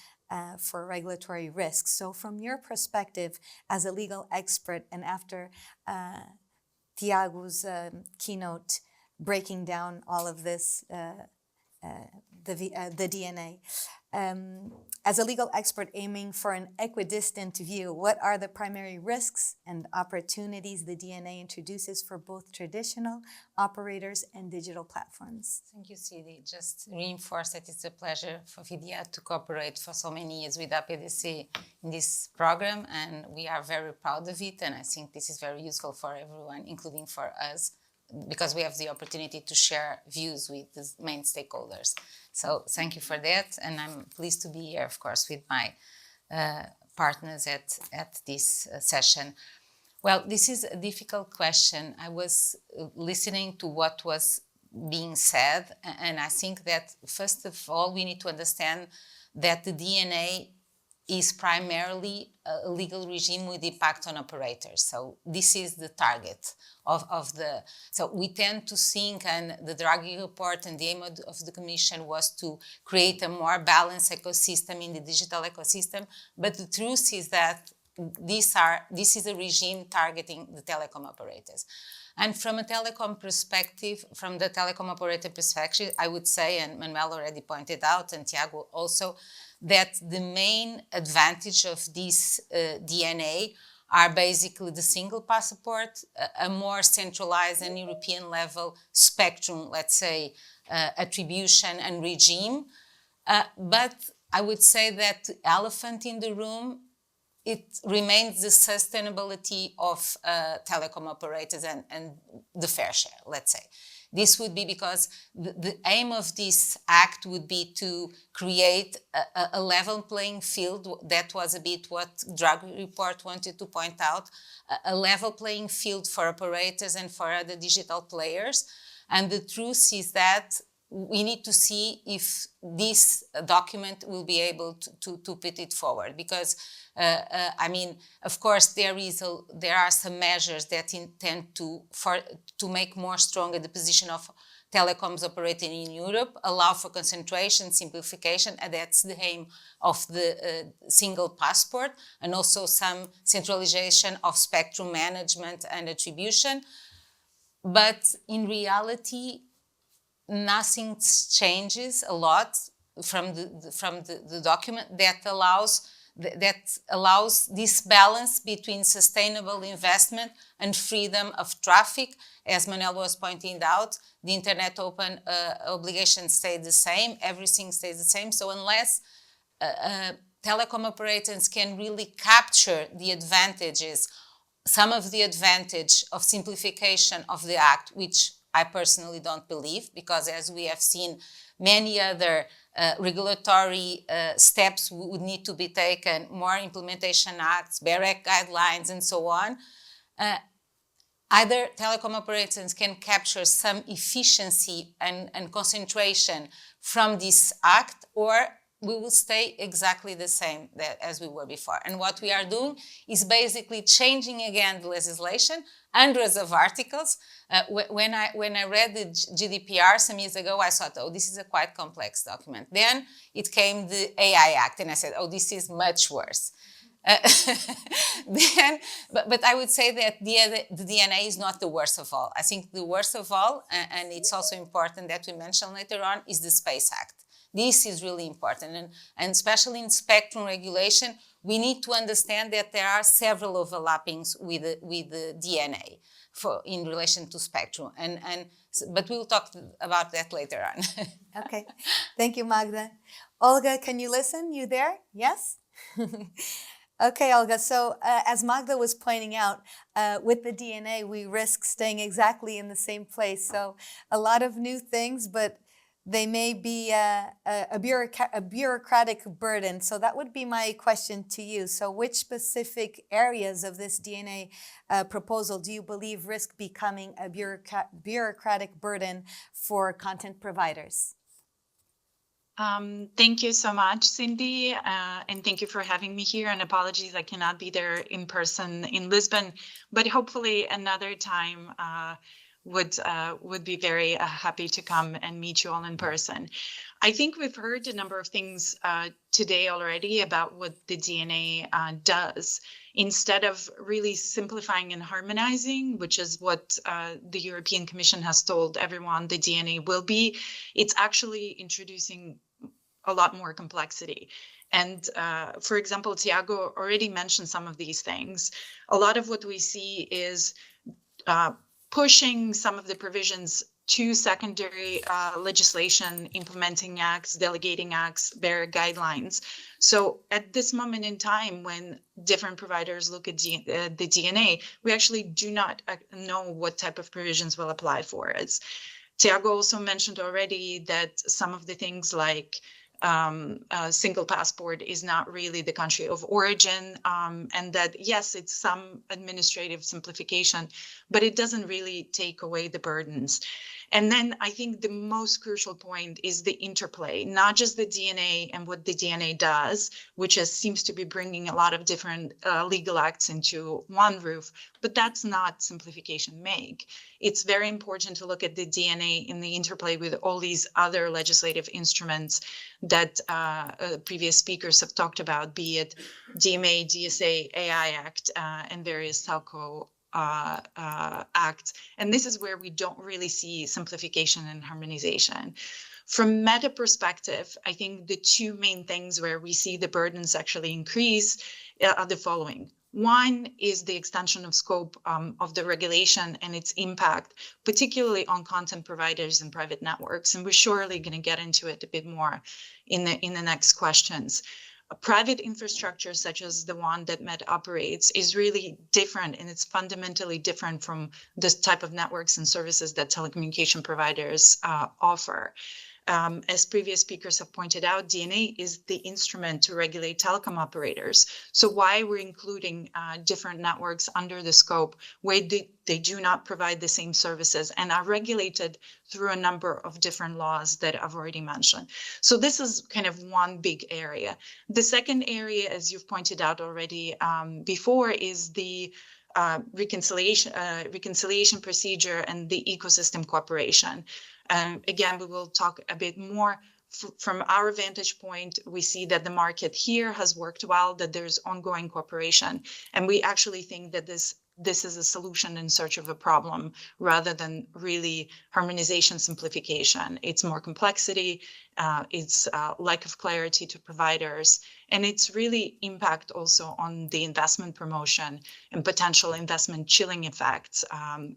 for regulatory risks. So from your perspective as a legal expert, and after Tiago's keynote breaking down all of this, the DNA. As a legal expert aiming for an equidistant view, what are the primary risks and opportunities the DNA introduces for both traditional operators and digital platforms? Thank you, Sidi. Just reinforce that it's a pleasure for VdA to cooperate for so many years with APDC in this program, and we are very proud of it, and I think this is very useful for everyone, including for us, because we have the opportunity to share views with the main stakeholders. So thank you for that, and I'm pleased to be here, of course, with my partners at this session. Well, this is a difficult question. I was listening to what was being said, and I think that, first of all, we need to understand that the DNA is primarily a legal regime with impact on operators. So this is the target of the... So we tend to think, and the Draghi report and the aim of the Commission was to create a more balanced ecosystem in the digital ecosystem. But the truth is that this is a regime targeting the telecom operators. And from a telecom perspective, from the telecom operator perspective, I would say, and Manuel already pointed out, and Tiago also, that the main advantage of this DNA are basically the single passport, a more centralized and European level spectrum, let's say, attribution and regime. But I would say that the elephant in the room it remains the sustainability of telecom operators and the fair share, let's say. This would be because the aim of this act would be to create a level playing field. That was a bit what Drag Report wanted to point out, a level playing field for operators and for other digital players. And the truth is that we need to see if this document will be able to put it forward, because I mean, of course, there are some measures that intend to make more stronger the position of telecoms operating in Europe, allow for concentration, simplification, and that's the aim of the single passport, and also some centralization of spectrum management and attribution. But in reality, nothing changes a lot from the document that allows this balance between sustainable investment and freedom of traffic. As Manuel was pointing out, the Internet Open obligations stay the same, everything stays the same. So unless telecom operators can really capture the advantages, some of the advantage of simplification of the act, which I personally don't believe, because as we have seen, many other regulatory steps would need to be taken, more implementation acts, BEREC guidelines, and so on. Either telecom operators can capture some efficiency and concentration from this act, or we will stay exactly the same as we were before. And what we are doing is basically changing again the legislation, hundreds of articles. When I read the GDPR some years ago, I thought, oh, this is a quite complex document. Then it came the AI Act, and I said, oh, this is much worse. But I would say that the DNA is not the worst of all. I think the worst of all, and it's also important that we mention later on, is the Space Act. This is really important, and especially in spectrum regulation, we need to understand that there are several overlappings with the DNA in relation to spectrum, but we'll talk about that later on. Okay, thank you, Magda. Olga, can you listen? You there? Yes? Okay, Olga, so as Magda was pointing out, with the DNA, we risk staying exactly in the same place. So a lot of new things, but they may be a bureaucratic burden. So that would be my question to you. So which specific areas of this DNA proposal do you believe risk becoming a bureaucratic burden for content providers? Thank you so much, Cindy, and thank you for having me here. And apologies, I cannot be there in person in Lisbon, but hopefully another time would be very happy to come and meet you all in person. I think we've heard a number of things today already about what the DNA does. Instead of really simplifying and harmonizing, which is what the European Commission has told everyone the DNA will be, it's actually introducing a lot more complexity. And for example, Tiago already mentioned some of these things. A lot of what we see is pushing some of the provisions to secondary legislation, implementing acts, delegating acts, BEREC guidelines. So at this moment in time, when different providers look at the DNA, we actually do not know what type of provisions will apply for us. Tiago also mentioned already that some of the things like single passport is not really the country of origin, and that, yes, it's some administrative simplification, but it doesn't really take away the burdens. And then I think the most crucial point is the interplay, not just the DNA and what the DNA does, which seems to be bringing a lot of different legal acts into one roof, but that's not simplification make. It's very important to look at the DNA in the interplay with all these other legislative instruments that previous speakers have talked about, be it DMA, DSA, AI Act, and various telco acts. And this is where we don't really see simplification and harmonization. From meta perspective, I think the two main things where we see the burdens actually increase are the following. One is the extension of scope of the regulation and its impact, particularly on content providers and private networks. And we're surely going to get into it a bit more in the next questions. a private infrastructure such as the one that Met operates is really different, and it's fundamentally different from this type of networks and services that telecommunication providers offer. As previous speakers have pointed out, DNA is the instrument to regulate telecom operators. So why we're including different networks under the scope where they do not provide the same services and are regulated through a number of different laws that I've already mentioned. So this is kind of one big area. The second area, as you've pointed out already before, is the reconciliation procedure and the ecosystem cooperation. Again, we will talk a bit more. From our vantage point, we see that the market here has worked well, that there's ongoing cooperation, and we actually think that this is a solution in search of a problem rather than really harmonization simplification. It's more complexity, it's lack of clarity to providers, and it's really impact also on the investment promotion and potential investment chilling effects,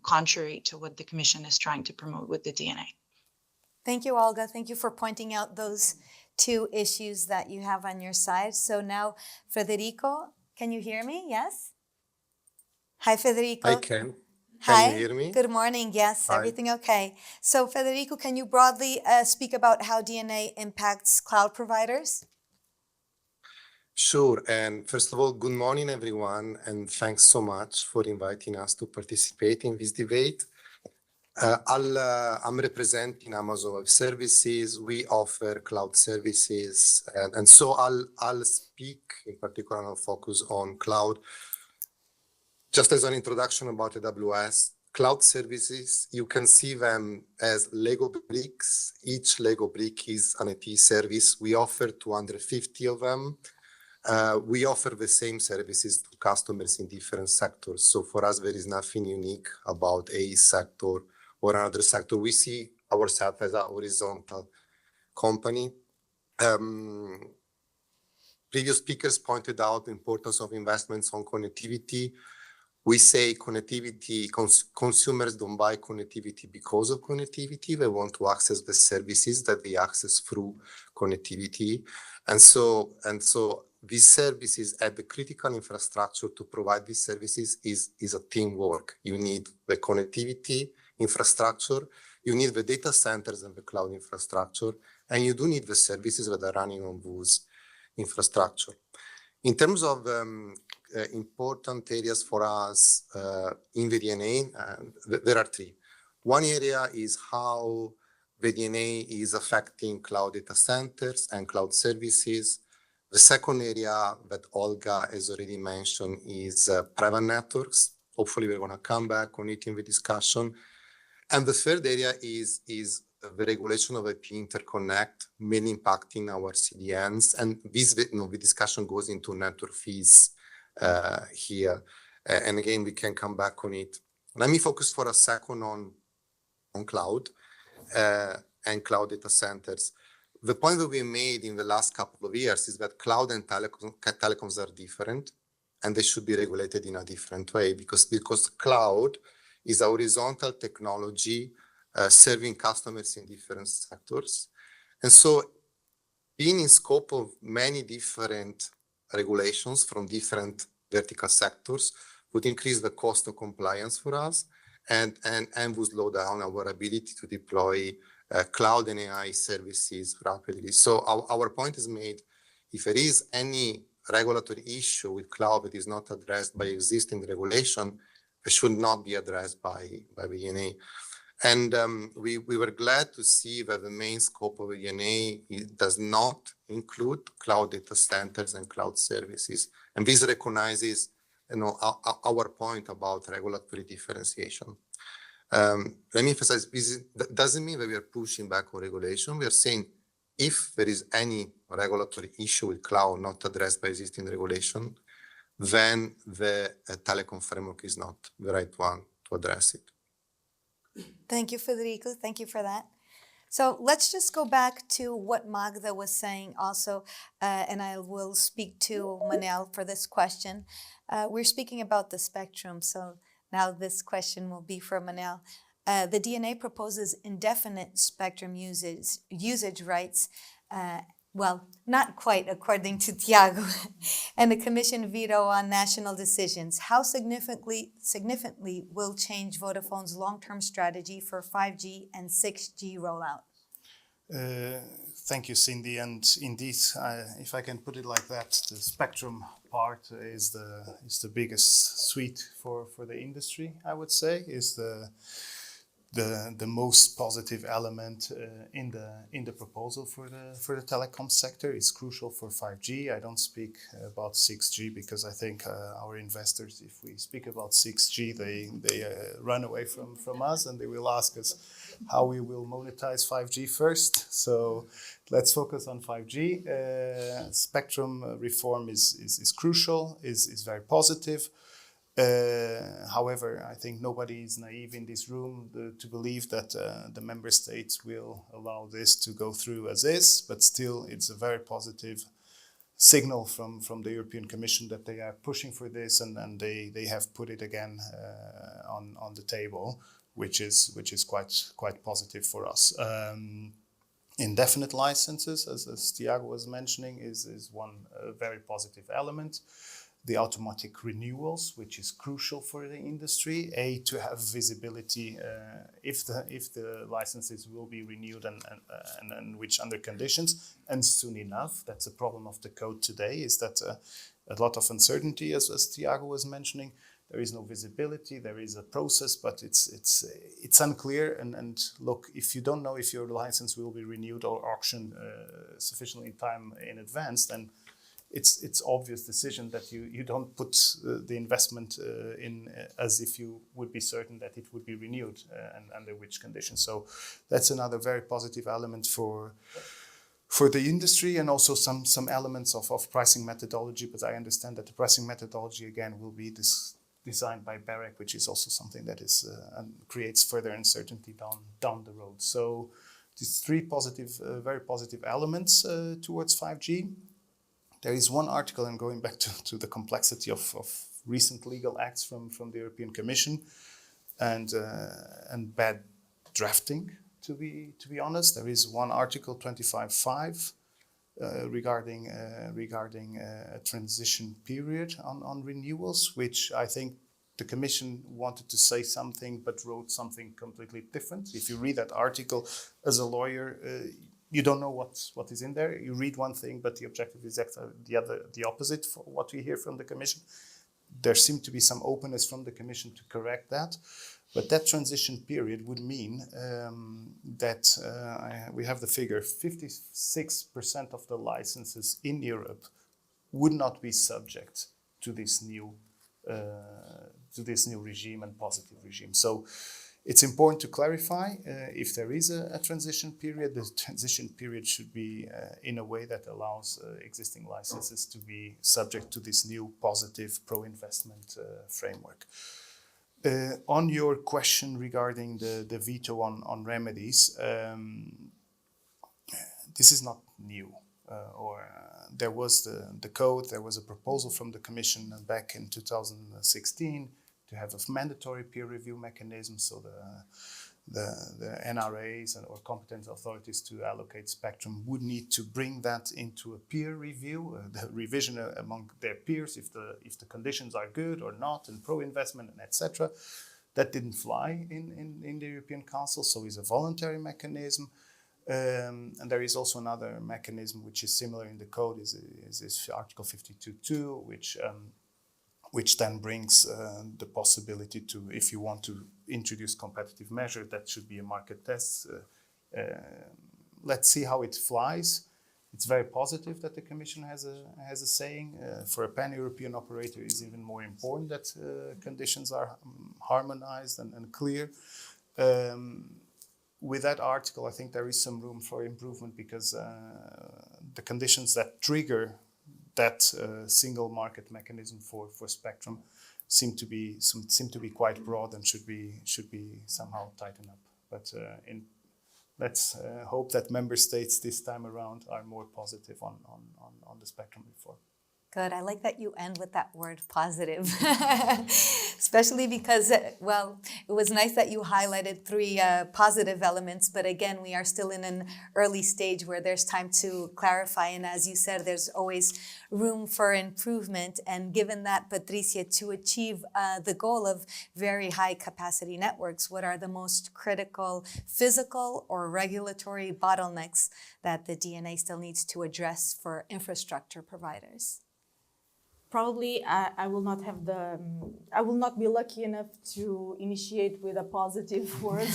contrary to what the Commission is trying to promote with the DNA. Thank you, Olga. Thank you for pointing out those two issues that you have on your side. So now, Federico, can you hear me? Yes? Hi, Federico. I can. Hi. Can you hear me? Good morning. Yes, Hi. everything okay. So, Federico, can you broadly speak about how DNA impacts cloud providers? Sure. And first of all, good morning, everyone. And thanks so much for inviting us to participate in this debate. I'm representing Amazon Web Services. We offer cloud services. And so I'll speak in particular, I'll focus on cloud. Just as an introduction about AWS, cloud services, you can see them as Lego bricks. Each Lego brick is an IT service. We offer 250 of them. We offer the same services to customers in different sectors. So for us, there is nothing unique about a sector or another sector. We see ourselves as a horizontal company. Previous speakers pointed out the importance of investments on connectivity. We say connectivity, consumers don't buy connectivity because of connectivity. They want to access the services that they access through connectivity. And so these services at the critical infrastructure to provide these services is a teamwork. You need the connectivity infrastructure, you need the data centers and the cloud infrastructure, and you do need the services that are running on those infrastructure. In terms of important areas for us in the DNA, there are three. One area is how the DNA is affecting cloud data centers and cloud services. The second area that Olga has already mentioned is private networks. Hopefully we're going to come back on it in the discussion. And the third area is the regulation of IP interconnect, mainly impacting our CDNs. And this, the discussion goes into network fees here. And again, we can come back on it. Let me focus for a second on cloud and cloud data centers. The point that we made in the last couple of years is that cloud and telecoms are different, and they should be regulated in a different way because cloud is a horizontal technology serving customers in different sectors. And so being in scope of many different regulations from different vertical sectors would increase the cost of compliance for us and would slow down our ability to deploy cloud and AI services rapidly. So our point is made, if there is any regulatory issue with cloud that is not addressed by existing regulation, it should not be addressed by VdA. And we were glad to see that the main scope of VdA does not include cloud data centers and cloud services. And this recognizes our point about regulatory differentiation. Let me emphasize, that doesn't mean that we are pushing back on regulation. We are saying if there is any regulatory issue with cloud not addressed by existing regulation, then the telecom framework is not the right one to address it. Thank you, Federico. Thank you for that. So let's just go back to what Magda was saying also, and I will speak to Manel for this question. We're speaking about the spectrum, so now this question will be for Manel. The DNA proposes indefinite spectrum usage rights Well, not quite, according to Tiago, and the Commission veto on national decisions. How significantly will change Vodafone's long-term strategy for 5G and 6G rollout? Thank you, Cindy. And indeed, if I can put it like that, the spectrum part is the biggest suite for the industry. I would say is the most positive element in the proposal for the telecom sector. Is crucial for 5G. I don't speak about 6G because I think our investors, if we speak about 6G, they run away from us and they will ask us how we will monetize 5G first. So let's focus on 5G. Spectrum reform is crucial. Is very positive. However, I think nobody is naive in this room to believe that the member states will allow this to go through as is, but still it's a very positive signal from the European Commission that they are pushing for this and they have put it again on the table, which is quite positive for us. Indefinite licenses, as Tiago was mentioning, is one very positive element. The automatic renewals, which is crucial for the industry, to have visibility if the licenses will be renewed and which under conditions, and soon enough. That's a problem of the code today, is that a lot of uncertainty, as Tiago was mentioning. There is no visibility, there is a process, but it's unclear. And look, if you don't know if your license will be renewed or auctioned sufficiently time in advance, then it's obvious decision that you don't put the investment in as if you would be certain that it would be renewed and under which conditions. So that's another very positive element for the industry, and also some elements of pricing methodology. But I understand that the pricing methodology again will be designed by BEREC, which is also something that is creates further uncertainty down the road. So these three very positive elements towards 5G. There is one article, and going back to the complexity of recent legal acts from the European Commission and bad drafting, to be honest. There is one article, 25.5, regarding a transition period on renewals, which I think the Commission wanted to say something but wrote something completely different. If you read that article as a lawyer, you don't know what is in there. You read one thing, but the objective is exactly the opposite for what we hear from the Commission. There seemed to be some openness from the Commission to correct that, but that transition period would mean that we have the figure: 56% of the licenses in Europe would not be subject to this new regime and positive regime. So it's important to clarify if there is a transition period. The transition period should be in a way that allows existing licenses to be subject to this new positive pro-investment framework. On your question regarding the veto on remedies, this is not new. There was the code, there was a proposal from the Commission back in 2016 to have a mandatory peer review mechanism, so the NRAs or competent authorities to allocate spectrum would need to bring that into a peer review, the revision among their peers if the conditions are good or not, and pro-investment and etc. That didn't fly in the European Council, so it's a voluntary mechanism. And there is also another mechanism which is similar in the code, is this Article 52.2, which then brings the possibility to, if you want to introduce competitive measure, that should be a market test. Let's see how it flies. It's very positive that the Commission has a saying. For a pan-European operator, it's even more important that conditions are harmonized and clear. With that article, I think there is some room for improvement, because the conditions that trigger that single market mechanism for spectrum seem to be quite broad and should be somehow tightened up. But let's hope that member states this time around are more positive on the spectrum reform. Good. I like that you end with that word positive, especially because, well, it was nice that you highlighted three positive elements. But again, we are still in an early stage where there's time to clarify. And as you said, there's always room for improvement. And given that, Patricia, to achieve the goal of very high capacity networks, what are the most critical physical or regulatory bottlenecks that the DNA still needs to address for infrastructure providers? Probably I will not have I will not be lucky enough to initiate with a positive word.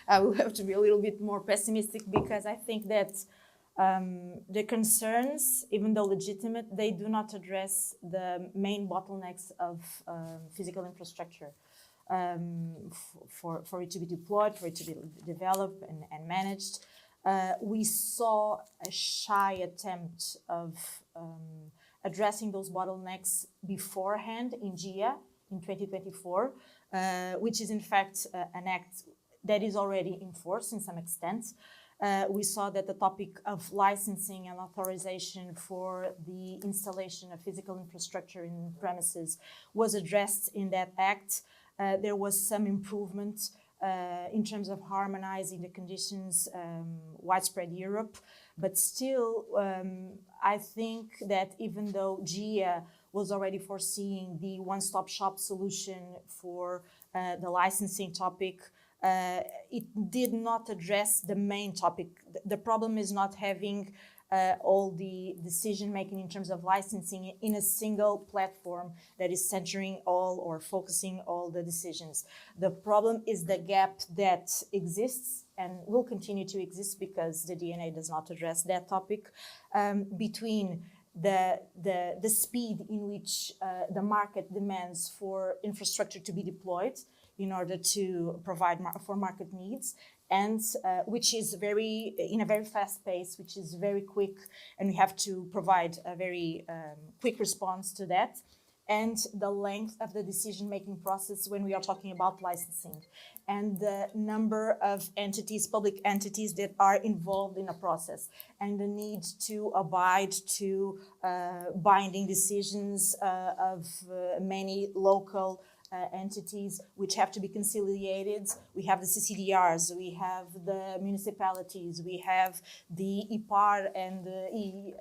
I will have to be a little bit more pessimistic, because I think that the concerns, even though legitimate, they do not address the main bottlenecks of physical infrastructure. For it to be deployed, for it to be developed and managed. We saw a shy attempt of addressing those bottlenecks beforehand in GIA in 2024, which is in fact an act that is already in force in some extent. We saw that the topic of licensing and authorization for the installation of physical infrastructure in premises was addressed in that act. There was some improvement in terms of harmonizing the conditions widespread Europe. But still, I think that even though GIA was already foreseeing the one-stop shop solution for the licensing topic, it did not address the main topic. The problem is not having all the decision-making in terms of licensing in a single platform that is centering all or focusing all the decisions. The problem is the gap that exists and will continue to exist, because the DNA does not address that topic, between the speed in which the market demands for infrastructure to be deployed in order to provide for market needs, and which is in a very fast pace, which is very quick, and we have to provide a very quick response to that, and the length of the decision-making process when we are talking about licensing, and the number of entities, public entities that are involved in a process, and the need to abide to binding decisions of many local entities which have to be conciliated. We have the CCDRs, we have the municipalities, we have the IPAR and the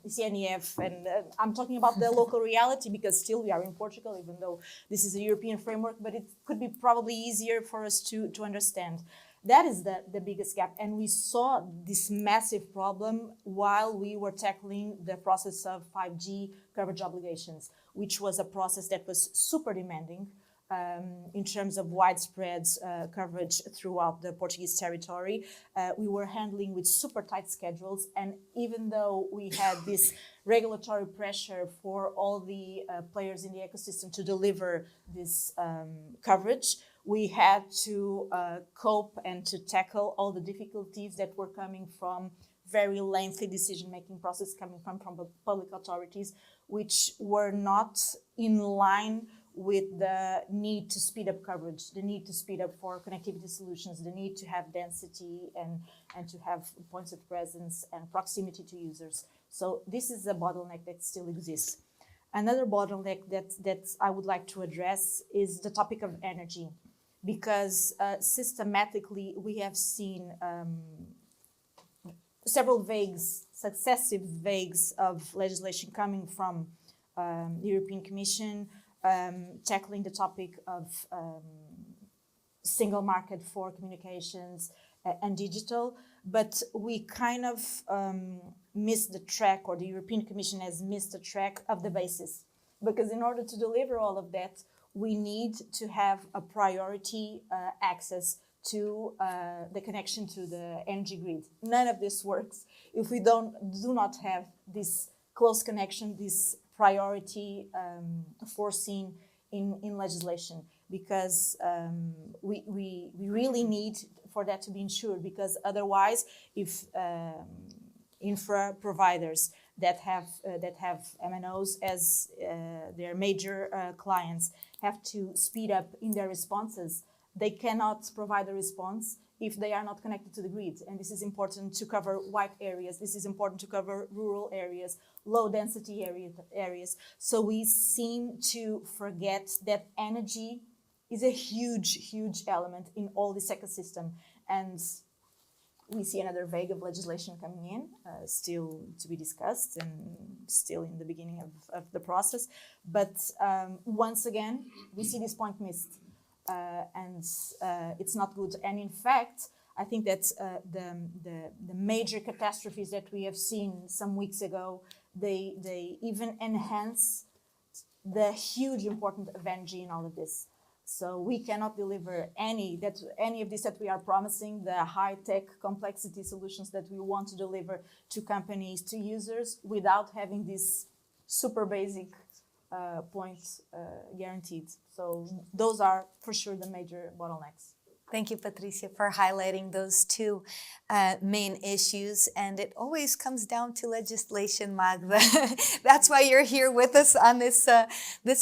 ECNEF, and I'm talking about the local reality, because still we are in Portugal, even though this is a European framework, but it could be probably easier for us to understand. That is the biggest gap, and we saw this massive problem while we were tackling the process of 5G coverage obligations, which was a process that was super demanding in terms of widespread coverage throughout the Portuguese territory. We were handling with super tight schedules, and even though we had this regulatory pressure for all the players in the ecosystem to deliver this coverage, we had to cope and to tackle all the difficulties that were coming from very lengthy decision-making process coming from public authorities, which were not in line with the need to speed up coverage, the need to speed up for connectivity solutions, the need to have density and to have points of presence and proximity to users. So this is a bottleneck that still exists. Another bottleneck that I would like to address is the topic of energy, because systematically we have seen several successive vagues of legislation coming from the European Commission, tackling the topic of single market for communications and digital, but we kind of missed the track, or the European Commission has missed the track of the basis, because in order to deliver all of that, we need to have a priority access to the connection to the energy grid. None of this works if we do not have this close connection, this priority foreseen in legislation, because we really need for that to be ensured, because otherwise, if infra providers that have MNOs as their major clients have to speed up in their responses, they cannot provide a response if they are not connected to the grid. And this is important to cover white areas. This is important to cover rural areas, low density areas. So we seem to forget that energy is a huge, huge element in all this ecosystem. And we see another vague of legislation coming in, still to be discussed and still in the beginning of the process. But once again, we see this point missed. And it's not good. And in fact, I think that the major catastrophes that we have seen some weeks ago, they even enhance the huge importance of energy in all of this. So we cannot deliver any of this that we are promising, the high-tech complexity solutions that we want to deliver to companies, to users, without having this super basic points guaranteed. So those are for sure the major bottlenecks. Thank you, Patricia, for highlighting those two main issues. And it always comes down to legislation, Magda. That's why you're here with us on this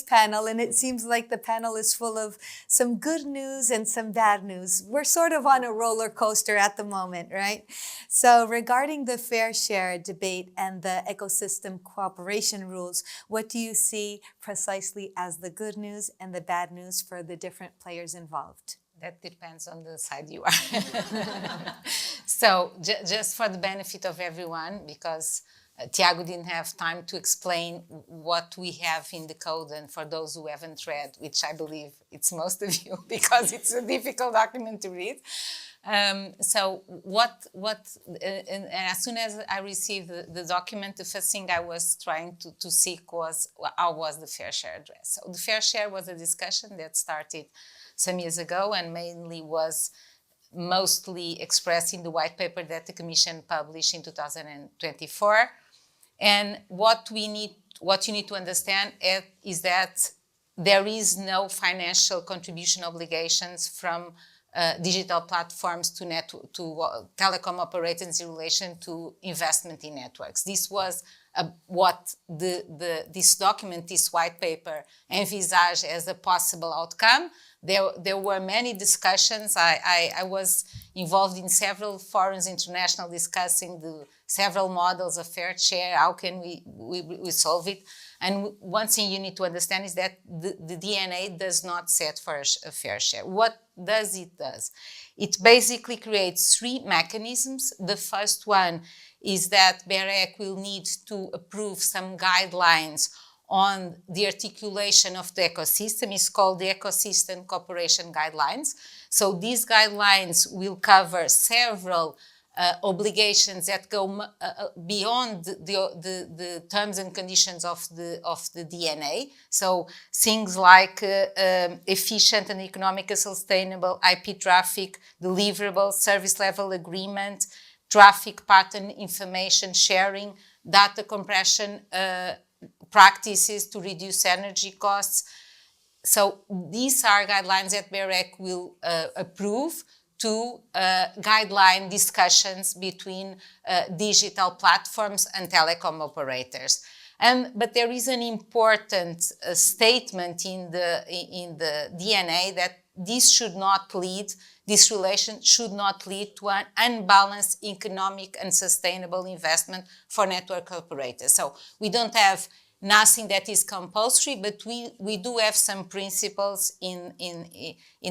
panel. And it seems like the panel is full of some good news and some bad news. We're sort of on a roller coaster at the moment, right? So regarding the fair share debate and the ecosystem cooperation rules, what do you see precisely as the good news and the bad news for the different players involved? That depends on the side you are. So just for the benefit of everyone, because Tiago didn't have time to explain what we have in the code, and for those who haven't read, which I believe it's most of you, because it's a difficult document to read. So and as soon as I received the document, the first thing I was trying to seek was how was the fair share addressed. So the fair share was a discussion that started some years ago and mainly was mostly expressed in the white paper that the Commission published in 2024. And what you need to understand is that there is no financial contribution obligations from digital platforms to telecom operators in relation to investment in networks. This was what this document, this white paper, envisaged as a possible outcome. There were many discussions. I was involved in several forums international discussing the several models of fair share. How can we solve it? And one thing you need to understand is that the DNA does not set for a fair share. What does it do? It basically creates three mechanisms. The first one is that BEREC will need to approve some guidelines on the articulation of the ecosystem. It's called the Ecosystem Cooperation Guidelines. So these guidelines will cover several obligations that go beyond the terms and conditions of the DNA. So things like efficient and economically sustainable IP traffic, deliverable, service level agreement, traffic pattern information sharing, data compression practices to reduce energy costs. So these are guidelines that BEREC will approve to guideline discussions between digital platforms and telecom operators. But there is an important statement in the DNA that this relation should not lead to an unbalanced economic and sustainable investment for network operators. So we don't have nothing that is compulsory, but we do have some principles in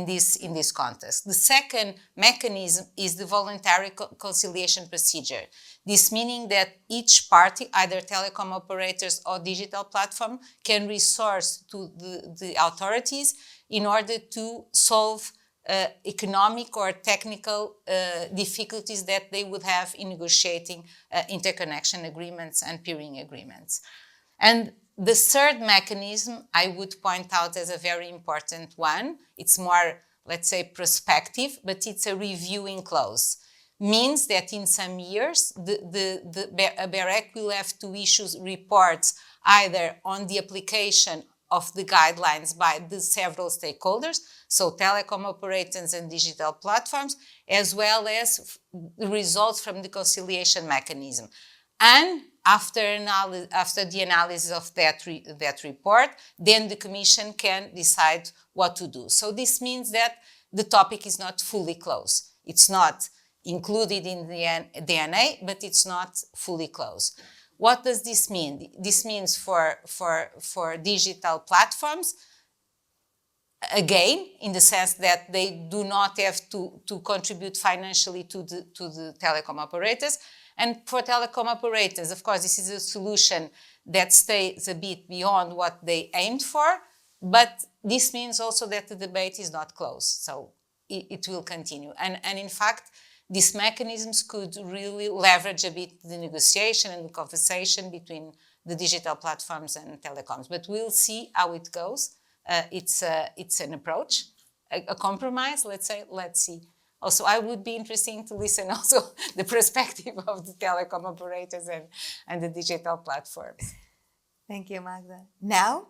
this context. The second mechanism is the voluntary conciliation procedure. This meaning that each party, either telecom operators or digital platform, can resource to the authorities in order to solve economic or technical difficulties that they would have in negotiating interconnection agreements and peering agreements. And the third mechanism I would point out as a very important one. It's more, let's say, prospective, but it's a reviewing clause. Means that in some years, the BEREC will have to issue reports either on the application of the guidelines by the several stakeholders, so telecom operators and digital platforms, as well as the results from the conciliation mechanism. And after the analysis of that report, then the Commission can decide what to do. So this means that the topic is not fully closed. It's not included in the DNA, but it's not fully closed. What does this mean? This means for digital platforms, again, in the sense that they do not have to contribute financially to the telecom operators. And for telecom operators, of course, this is a solution that stays a bit beyond what they aimed for, but this means also that the debate is not closed, so it will continue. And in fact, these mechanisms could really leverage a bit the negotiation and the conversation between the digital platforms and telecoms, but we'll see how it goes. It's an approach, a compromise, let's say, let's see. Also, I would be interesting to listen also the perspective of the telecom operators and the digital platforms. Thank you, Magda. Now?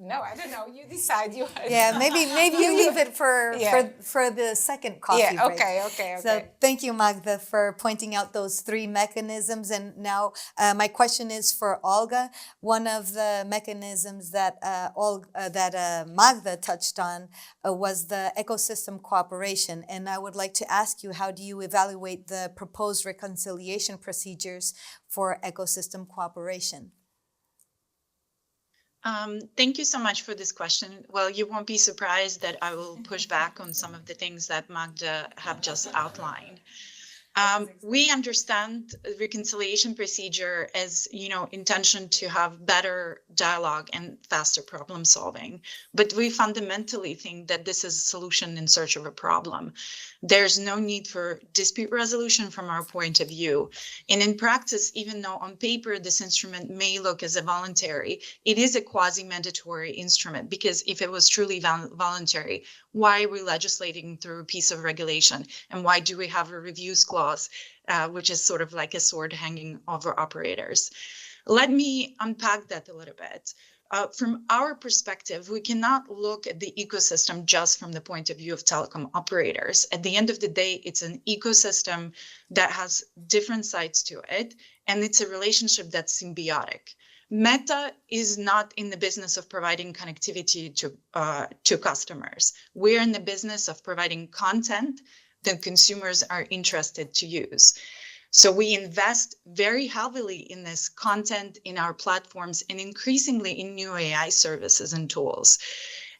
No, I don't know. You decide. Yeah, maybe you leave it for the second coffee break. Okay. So thank you, Magda, for pointing out those three mechanisms. And now my question is for Olga. One of the mechanisms that Magda touched on was the ecosystem cooperation. And I would like to ask you, how do you evaluate the proposed reconciliation procedures for ecosystem cooperation? Thank you so much for this question. Well, you won't be surprised that I will push back on some of the things that Magda have just outlined. We understand reconciliation procedure as, intention to have better dialogue and faster problem solving. But we fundamentally think that this is a solution in search of a problem. There's no need for dispute resolution from our point of view. And in practice, even though on paper this instrument may look as a voluntary, it is a quasi-mandatory instrument, because if it was truly voluntary, why are we legislating through a piece of regulation? And why do we have a reviews clause, which is sort of like a sword hanging over operators? Let me unpack that a little bit. From our perspective, we cannot look at the ecosystem just from the point of view of telecom operators. At the end of the day, it's an ecosystem that has different sides to it, and it's a relationship that's symbiotic. Meta is not in the business of providing connectivity to customers. We're in the business of providing content that consumers are interested to use. So we invest very heavily in this content in our platforms and increasingly in new AI services and tools.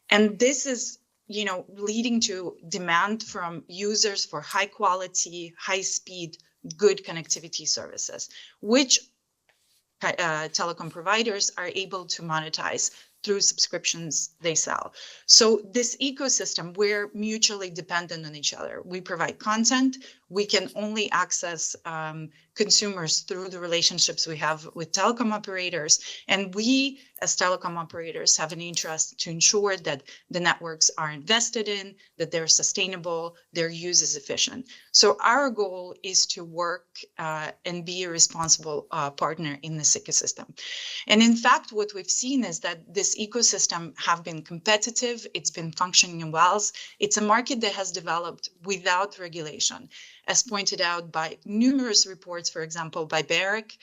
And this is, leading to demand from users for high quality, high speed, good connectivity services, which telecom providers are able to monetize through subscriptions they sell. So this ecosystem, we're mutually dependent on each other. We provide content. We can only access consumers through the relationships we have with telecom operators. And we, as telecom operators, have an interest to ensure that the networks are invested in, that they're sustainable, their use is efficient. So our goal is to work and be a responsible partner in this ecosystem. And in fact, what we've seen is that this ecosystem have been competitive. It's been functioning well. It's a market that has developed without regulation, as pointed out by numerous reports, for example, by BEREC,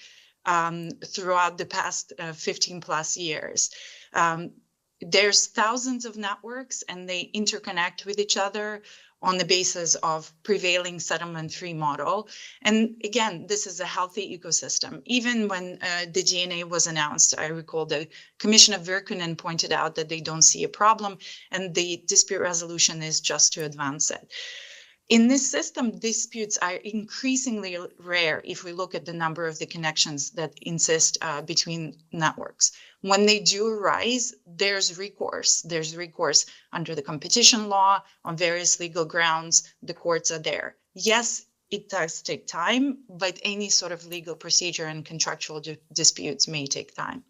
throughout the past 15 plus years. There's thousands of networks and they interconnect with each other on the basis of prevailing settlement-free model. And again, this is a healthy ecosystem. Even when the DNA was announced, I recall the Commissioner Virkkunen pointed out that they don't see a problem and the dispute resolution is just to advance it. In this system, disputes are increasingly rare if we look at the number of the connections that exist between networks. When they do arise, there's recourse. There's recourse under the competition law, on various legal grounds. The courts are there. Yes, it does take time, but any sort of legal procedure and contractual disputes may take time.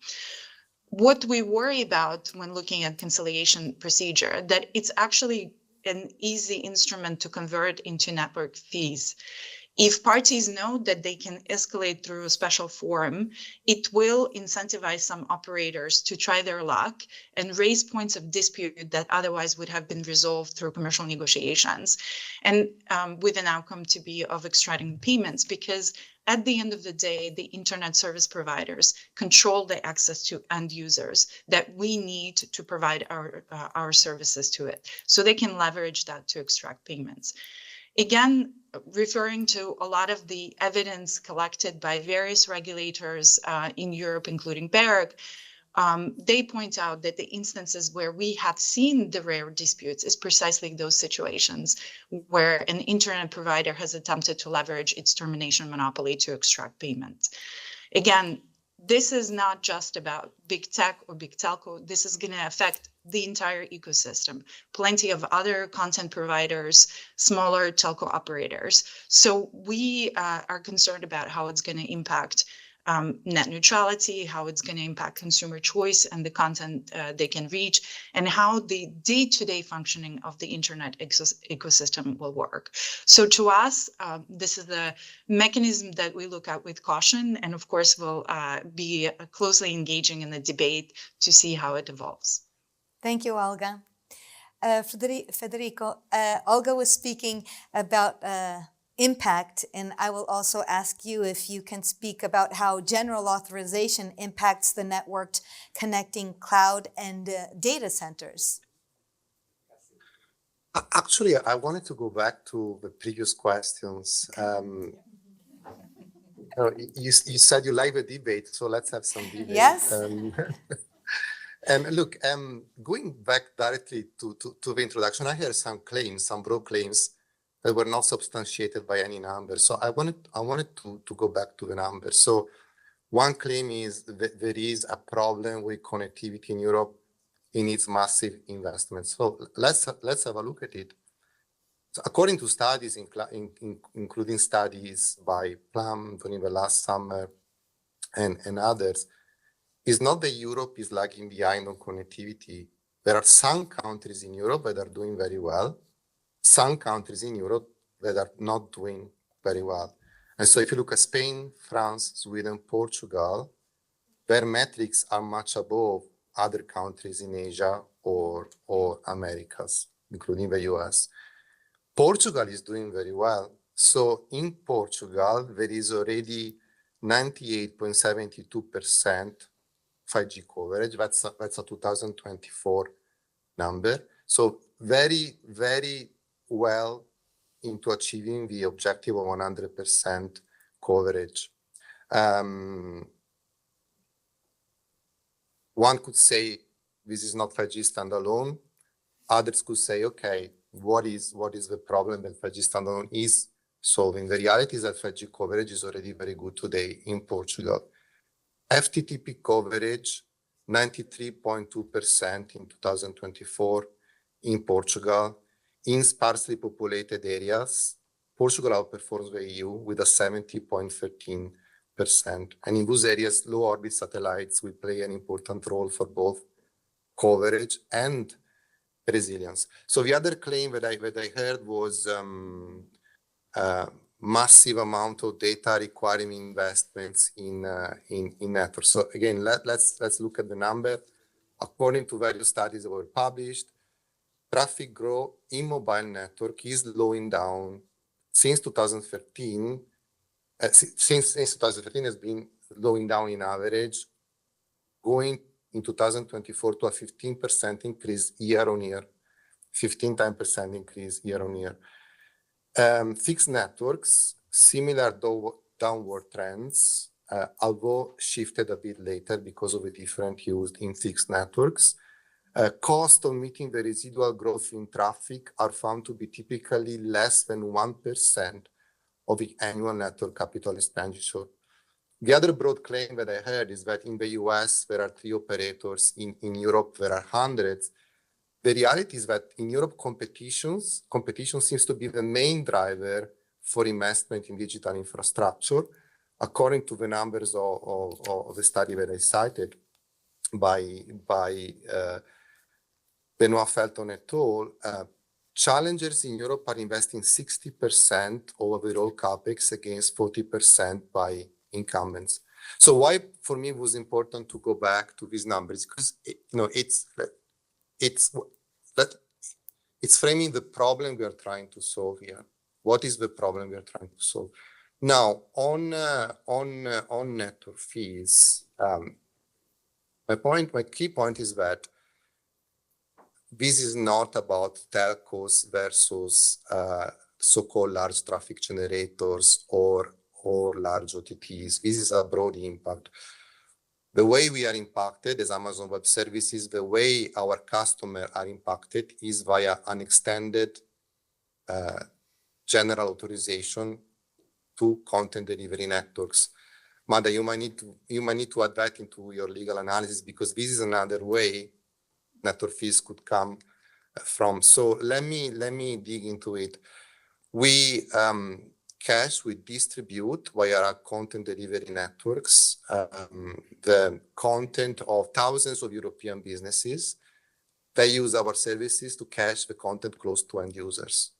What we worry about when looking at conciliation procedure, that it's actually an easy instrument to convert into network fees. If parties know that they can escalate through a special forum, it will incentivize some operators to try their luck and raise points of dispute that otherwise would have been resolved through commercial negotiations, and with an outcome to be of extracting payments, because at the end of the day, the internet service providers control the access to end users that we need to provide our services to it. So they can leverage that to extract payments. Again, referring to a lot of the evidence collected by various regulators in Europe, including BEREC, they point out that the instances where we have seen the rare disputes is precisely those situations where an internet provider has attempted to leverage its termination monopoly to extract payment. Again, this is not just about big tech or big telco. This is going to affect the entire ecosystem. Plenty of other content providers, smaller telco operators. So we are concerned about how it's going to impact net neutrality, how it's going to impact consumer choice and the content they can reach, and how the day-to-day functioning of the internet ecosystem will work. So to us, this is the mechanism that we look at with caution, and of course we'll be closely engaging in the debate to see how it evolves. Thank you, Olga. Federico, Olga was speaking about impact, and I will also ask you if you can speak about how general authorization impacts the networked connecting cloud and data centers. Actually, I wanted to go back to the previous questions. You said you like the debate, so let's have some debate. Yes. And look, going back directly to the introduction, I heard some claims, some broad claims that were not substantiated by any numbers. So I wanted to go back to the numbers. So one claim is that there is a problem with connectivity in Europe. It needs massive investments. So let's have a look at it. So according to studies, including studies by Plum during the last summer and others, it's not that Europe is lagging behind on connectivity. There are some countries in Europe that are doing very well, some countries in Europe that are not doing very well. And so if you look at Spain, France, Sweden, Portugal, their metrics are much above other countries in Asia or Americas, including the US. Portugal is doing very well. So in Portugal, there is already 98.72% 5G coverage. That's a 2024 number. So very, very well into achieving the objective of 100% coverage. One could say this is not 5G standalone. Others could say, okay, what is the problem that 5G standalone is solving? The reality is that 5G coverage is already very good today in Portugal. FTTP coverage, 93.2% in 2024 in Portugal. In sparsely populated areas, Portugal outperforms the EU with a 70.13%. And in those areas, low orbit satellites will play an important role for both coverage and resilience. So the other claim that I heard was massive amount of data requiring investments in networks. So again, let's look at the number. According to various studies that were published, traffic growth in mobile network is slowing down since 2013. Since 2013 has been slowing down in average, going in 2024 to a 15% increase year on year, 15% increase year on year. Fixed networks, similar downward trends, although shifted a bit later because of the different used in fixed networks. Cost of meeting the residual growth in traffic are found to be typically less than 1% of the annual network capital expenditure. The other broad claim that I heard is that in the US, there are 3 operators. In Europe, there are hundreds. The reality is that in Europe, competition seems to be the main driver for investment in digital infrastructure, according to the numbers of the study that I cited by Benoit Felton et al. Challengers in Europe are investing 60% of overall capex against 40% by incumbents. So why, for me, it was important to go back to these numbers, because it's framing the problem we are trying to solve here. What is the problem we are trying to solve? Now, on network fees, my key point is that this is not about telcos versus so-called large traffic generators or large OTTs. This is a broad impact. The way we are impacted as Amazon Web Services, the way our customers are impacted is via an extended general authorization to content delivery networks. Mada, you might need to add that into your legal analysis, because this is another way network fees could come from. So let me dig into it. We distribute via our content delivery networks the content of thousands of European businesses. They use our services to cache the content close to end users.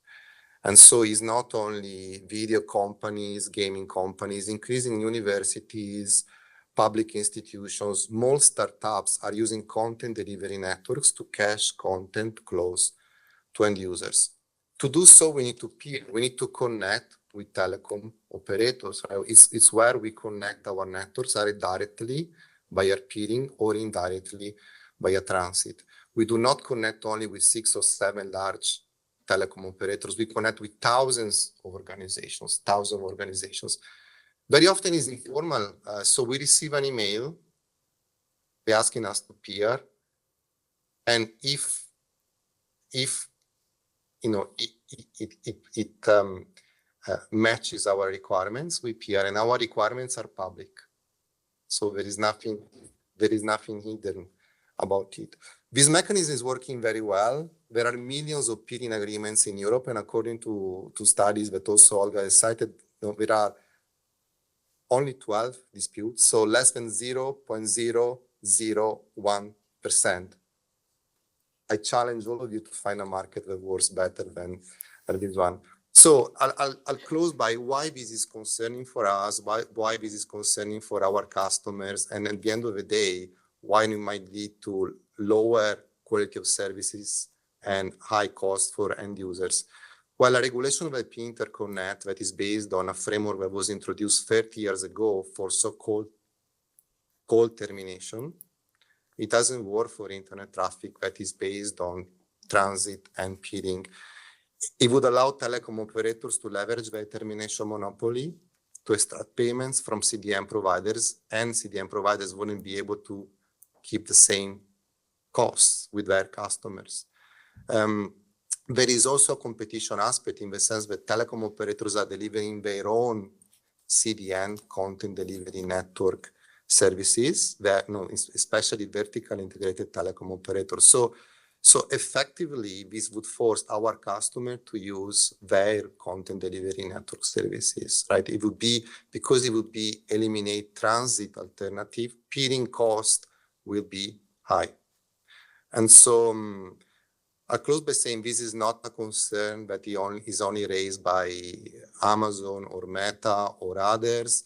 And so it's not only video companies, gaming companies, increasing universities, public institutions, small startups are using content delivery networks to cache content close to end users. To do so, we need to peer, we need to connect with telecom operators. It's where we connect our networks, either directly via peering or indirectly via transit. We do not connect only with 6 or 7 large telecom operators. We connect with thousands of organizations. Very often it's informal. So we receive an email, they're asking us to peer, and if you know it matches our requirements, we peer, and our requirements are public. So there is nothing hidden about it. This mechanism is working very well. There are millions of peering agreements in Europe, and according to studies that also Olga has cited, there are only 12 disputes, so less than 0.001%. I challenge all of you to find a market that works better than this one. So I'll close by why this is concerning for us, why this is concerning for our customers, and at the end of the day, why it might lead to lower quality of services and high cost for end users. Well, a regulation of IP interconnect that is based on a framework that was introduced 30 years ago for so-called call termination, it doesn't work for internet traffic that is based on transit and peering. It would allow telecom operators to leverage their termination monopoly to extract payments from CDN providers, and CDN providers wouldn't be able to keep the same costs with their customers. There is also a competition aspect in the sense that telecom operators are delivering their own CDN, content delivery network services, that, especially vertical integrated telecom operators. So effectively, this would force our customer to use their content delivery network services, right? It would be, because it would be eliminate transit alternative, peering cost will be high. And so I'll close by saying this is not a concern that is only raised by Amazon or Meta or others.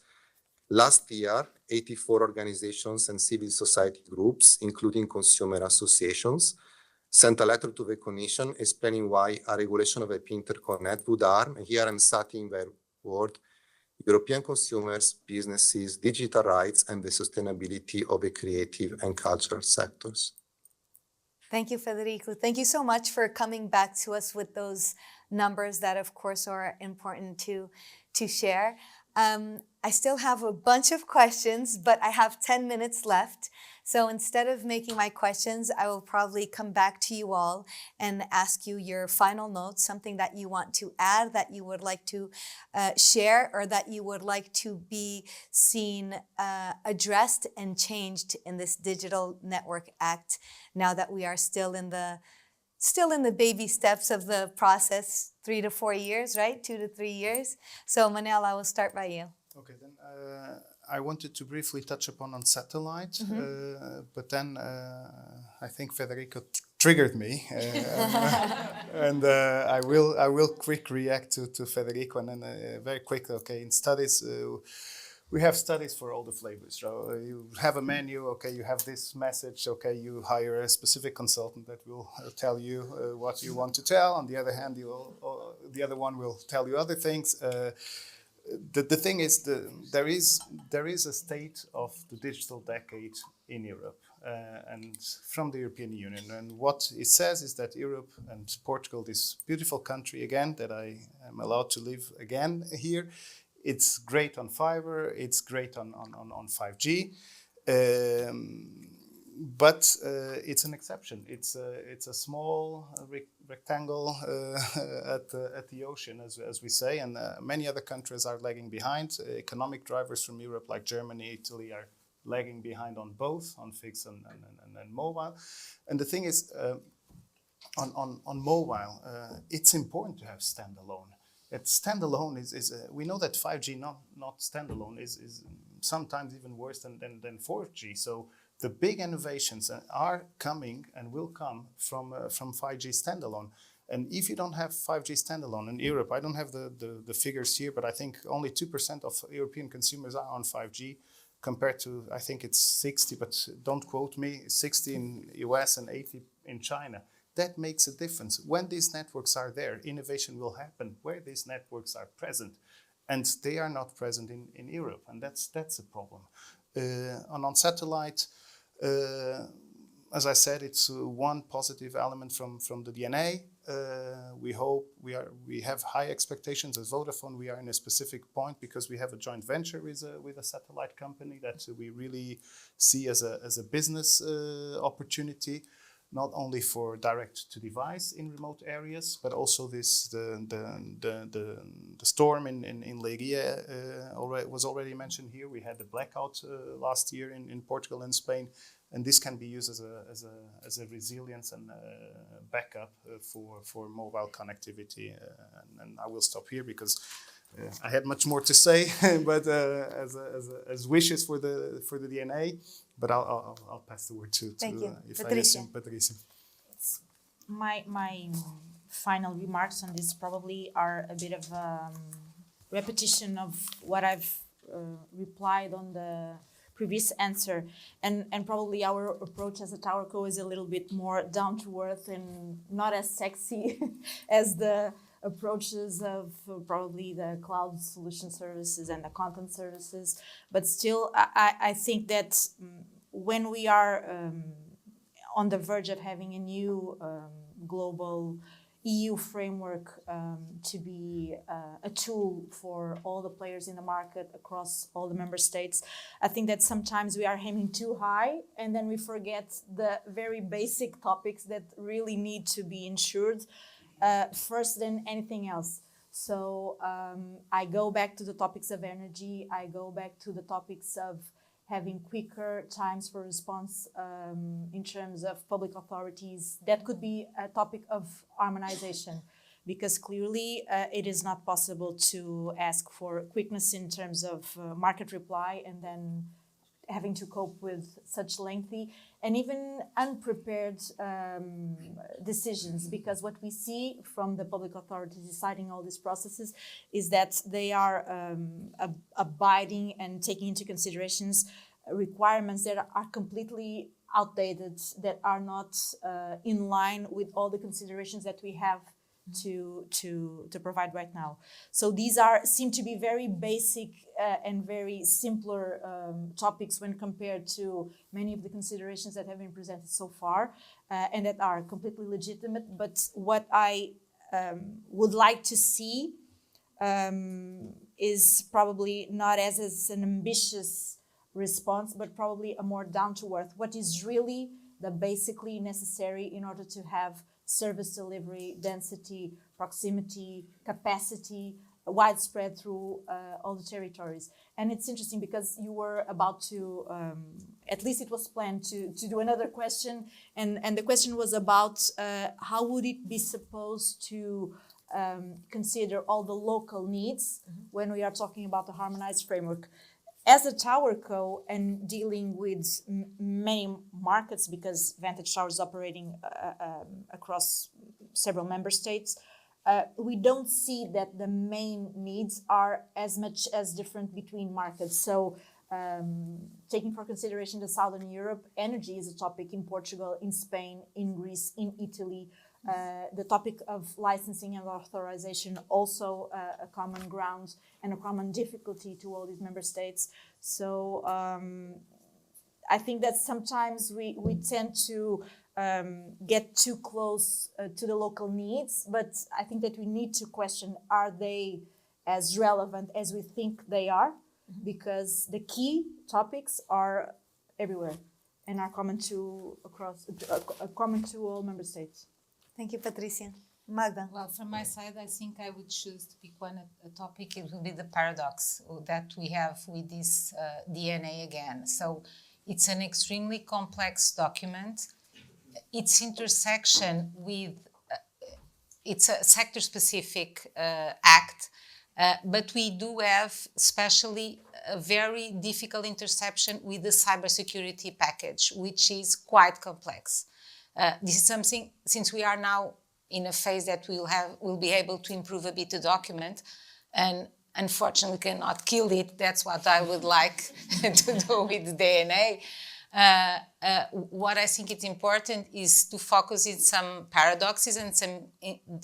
Last year, 84 organizations and civil society groups, including consumer associations, sent a letter to the Commission explaining why a regulation of IP interconnect would harm, and here I'm citing their word, European consumers, businesses, digital rights, and the sustainability of the creative and cultural sectors. Thank you, Federico. Thank you so much for coming back to us with those numbers that, of course, are important to share. I still have a bunch of questions, but I have 10 minutes left. So instead of making my questions, I will probably come back to you all and ask you your final notes, something that you want to add, that you would like to share, or that you would like to be seen addressed and changed in this Digital Network Act, now that we are still in the baby steps of the process, 3 to 4 years, right? 2 to 3 years. So Manel, I will start by you. Okay, then I wanted to briefly touch upon satellite, but then I think Federico triggered me, and I will quick react to Federico, and then very quick. Okay, in studies, we have studies for all the flavors. So you have a menu. Okay, you have this message. Okay, you hire a specific consultant that will tell you what you want to tell. On the other hand, the other one will tell you other things. The thing is, there is a state of the digital decade in Europe. and from the European Union. And what it says is that Europe and Portugal, this beautiful country again, that I am allowed to live again here, it's great on fiber, it's great on 5G, but it's an exception. It's a small rectangle at the ocean, as we say, and many other countries are lagging behind. Economic drivers from Europe, like Germany, Italy, are lagging behind on both, on fixed and mobile. And the thing is, on mobile, it's important to have standalone. Standalone is we know that 5G not standalone is sometimes even worse than 4G. So the big innovations are coming and will come from 5G standalone. And if you don't have 5G standalone in Europe, I don't have the figures here, but I think only 2% of European consumers are on 5G, compared to, I think it's 60, but don't quote me, 60 in US and 80 in China. That makes a difference. When these networks are there, innovation will happen where these networks are present. And they are not present in Europe, and that's a problem. On satellite, as I said, it's one positive element from the DNA. We have high expectations as Vodafone. We are in a specific point because we have a joint venture with a satellite company that we really see as a business opportunity, not only for direct to device in remote areas, but also the storm in Leiria was already mentioned here. We had the blackout last year in Portugal and Spain, and this can be used as a resilience and backup for mobile connectivity. And I will stop here because I had much more to say, but as wishes for the DNA. But I'll pass the word to Thank you. if Patricia. I assume Patricia. My final remarks on this probably are a bit of repetition of what I've replied on the previous answer, and probably our approach as a TowerCo is a little bit more down to earth and not as sexy as the approaches of probably the cloud solution services and the content services. But still, I think that when we are on the verge of having a new global EU framework to be a tool for all the players in the market across all the member states, I think that sometimes we are aiming too high and then we forget the very basic topics that really need to be ensured first than anything else. So I go back to the topics of energy, I go back to the topics of having quicker times for response in terms of public authorities. That could be a topic of harmonization, because clearly it is not possible to ask for quickness in terms of market reply and then having to cope with such lengthy and even unprepared decisions, because what we see from the public authorities deciding all these processes is that they are abiding and taking into considerations requirements that are completely outdated, that are not in line with all the considerations that we have to provide right now. So these seem to be very basic and very simpler topics when compared to many of the considerations that have been presented so far, and that are completely legitimate. But what I would like to see is probably not as an ambitious response, but probably a more down-to-earth. What is really the basically necessary in order to have service delivery, density, proximity, capacity, widespread through all the territories. And it's interesting because you were about to, at least it was planned to do another question, and the question was about how would it be supposed to consider all the local needs when we are talking about the harmonized framework. As a TowerCo and dealing with many markets, because Vantage Tower is operating across several member states, we don't see that the main needs are as much as different between markets. So taking for consideration the Southern Europe, energy is a topic in Portugal, in Spain, in Greece, in Italy. The topic of licensing and authorization, also a common ground and a common difficulty to all these member states. So I think that sometimes we tend to get too close to the local needs, but I think that we need to question, are they as relevant as we think they are? Because the key topics are everywhere and are common to all member states. Thank you, Patricia. Magda. Well, from my side, I think I would choose to pick a topic. It would be the paradox that we have with this DNA again. So it's an extremely complex document. Its intersection with, it's a sector-specific act, but we do have especially a very difficult intersection with the cybersecurity package, which is quite complex. This is something, since we are now in a phase that we'll be able to improve a bit the document, and unfortunately cannot kill it. That's what I would like to do with DNA. What I think is important is to focus in some paradoxes and some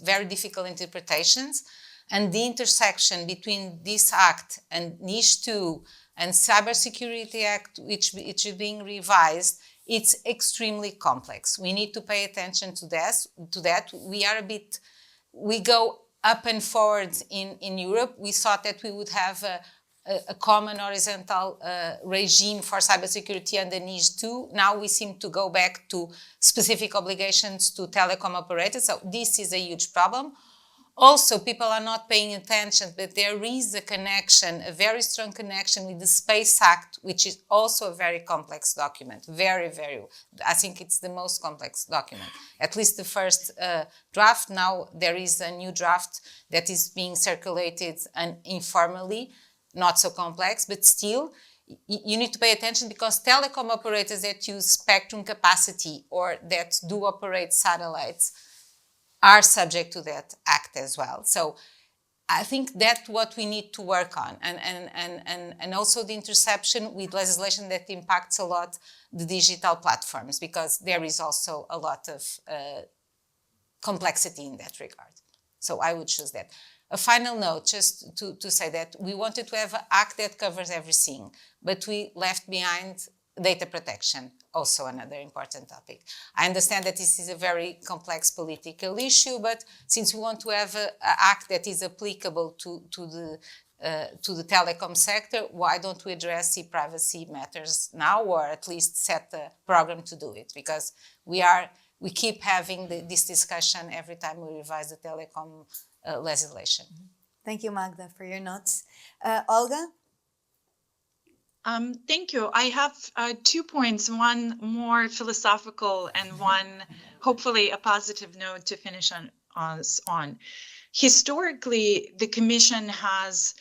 very difficult interpretations, and the intersection between this act and NIS 2 and Cybersecurity Act, which is being revised, it's extremely complex. We need to pay attention to that. We go up and forward in Europe. We thought that we would have a common horizontal regime for cybersecurity under NIS 2. Now we seem to go back to specific obligations to telecom operators. So this is a huge problem. Also, people are not paying attention, but there is a connection, a very strong connection with the Space Act, which is also a very complex document. Very, very, I think it's the most complex document. At least the first draft. Now there is a new draft that is being circulated and informally, not so complex, but still, you need to pay attention because telecom operators that use spectrum capacity or that do operate satellites are subject to that act as well. So I think that's what we need to work on, and also the interception with legislation that impacts a lot the digital platforms, because there is also a lot of complexity in that regard. So I would choose that. A final note, just to say that we wanted to have an act that covers everything, but we left behind data protection, also another important topic. I understand that this is a very complex political issue, but since we want to have an act that is applicable to the telecom sector, why don't we address e-privacy matters now, or at least set a program to do it? Because we keep having this discussion every time we revise the telecom legislation. Thank you, Magda, for your notes. Olga? Thank you. I have 2 points, one more philosophical and one hopefully a positive note to finish on. Historically, the Commission has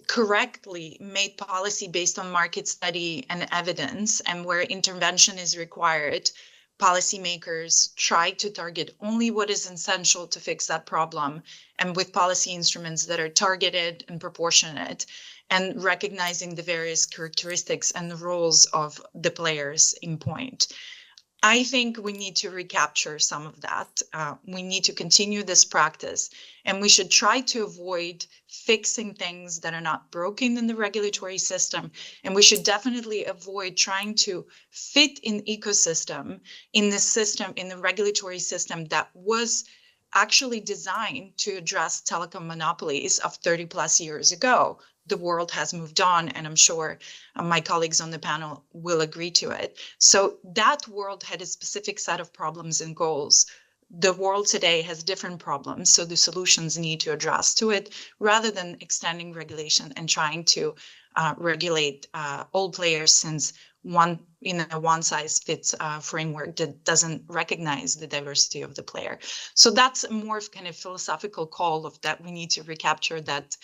correctly made policy based on market study and evidence, and where intervention is required, policymakers try to target only what is essential to fix that problem, and with policy instruments that are targeted and proportionate, and recognizing the various characteristics and the roles of the players in point. I think we need to recapture some of that. We need to continue this practice, and we should try to avoid fixing things that are not broken in the regulatory system. And we should definitely avoid trying to fit an ecosystem in the regulatory system that was actually designed to address telecom monopolies of 30 plus years ago. The world has moved on, and I'm sure my colleagues on the panel will agree to it. So that world had a specific set of problems and goals. The world today has different problems, so the solutions need to address to it, rather than extending regulation and trying to regulate all players, since one one-size-fits framework that doesn't recognize the diversity of the player. So that's a more kind of philosophical call of that we need to recapture that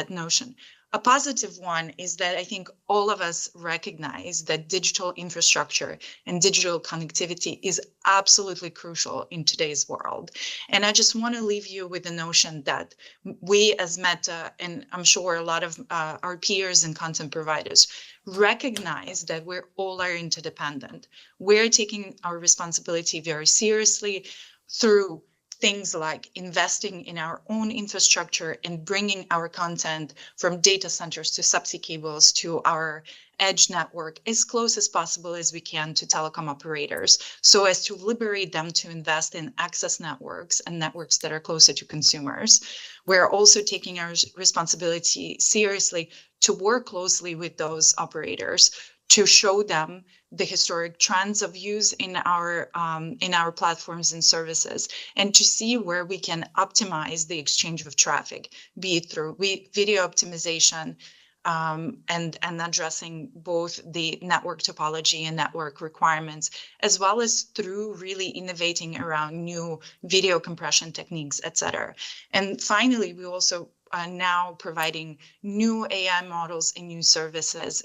notion. A positive one is that I think all of us recognize that digital infrastructure and digital connectivity is absolutely crucial in today's world. And I just want to leave you with the notion that we as Meta, and I'm sure a lot of our peers and content providers, recognize that we're all are interdependent. We're taking our responsibility very seriously through things like investing in our own infrastructure and bringing our content from data centers to subsea cables to our edge network as close as possible as we can to telecom operators, so as to liberate them to invest in access networks and networks that are closer to consumers. We're also taking our responsibility seriously to work closely with those operators to show them the historic trends of use in our platforms and services, and to see where we can optimize the exchange of traffic, be it through video optimization, and addressing both the network topology and network requirements, as well as through really innovating around new video compression techniques, etc. And finally, we also are now providing new AI models and new services,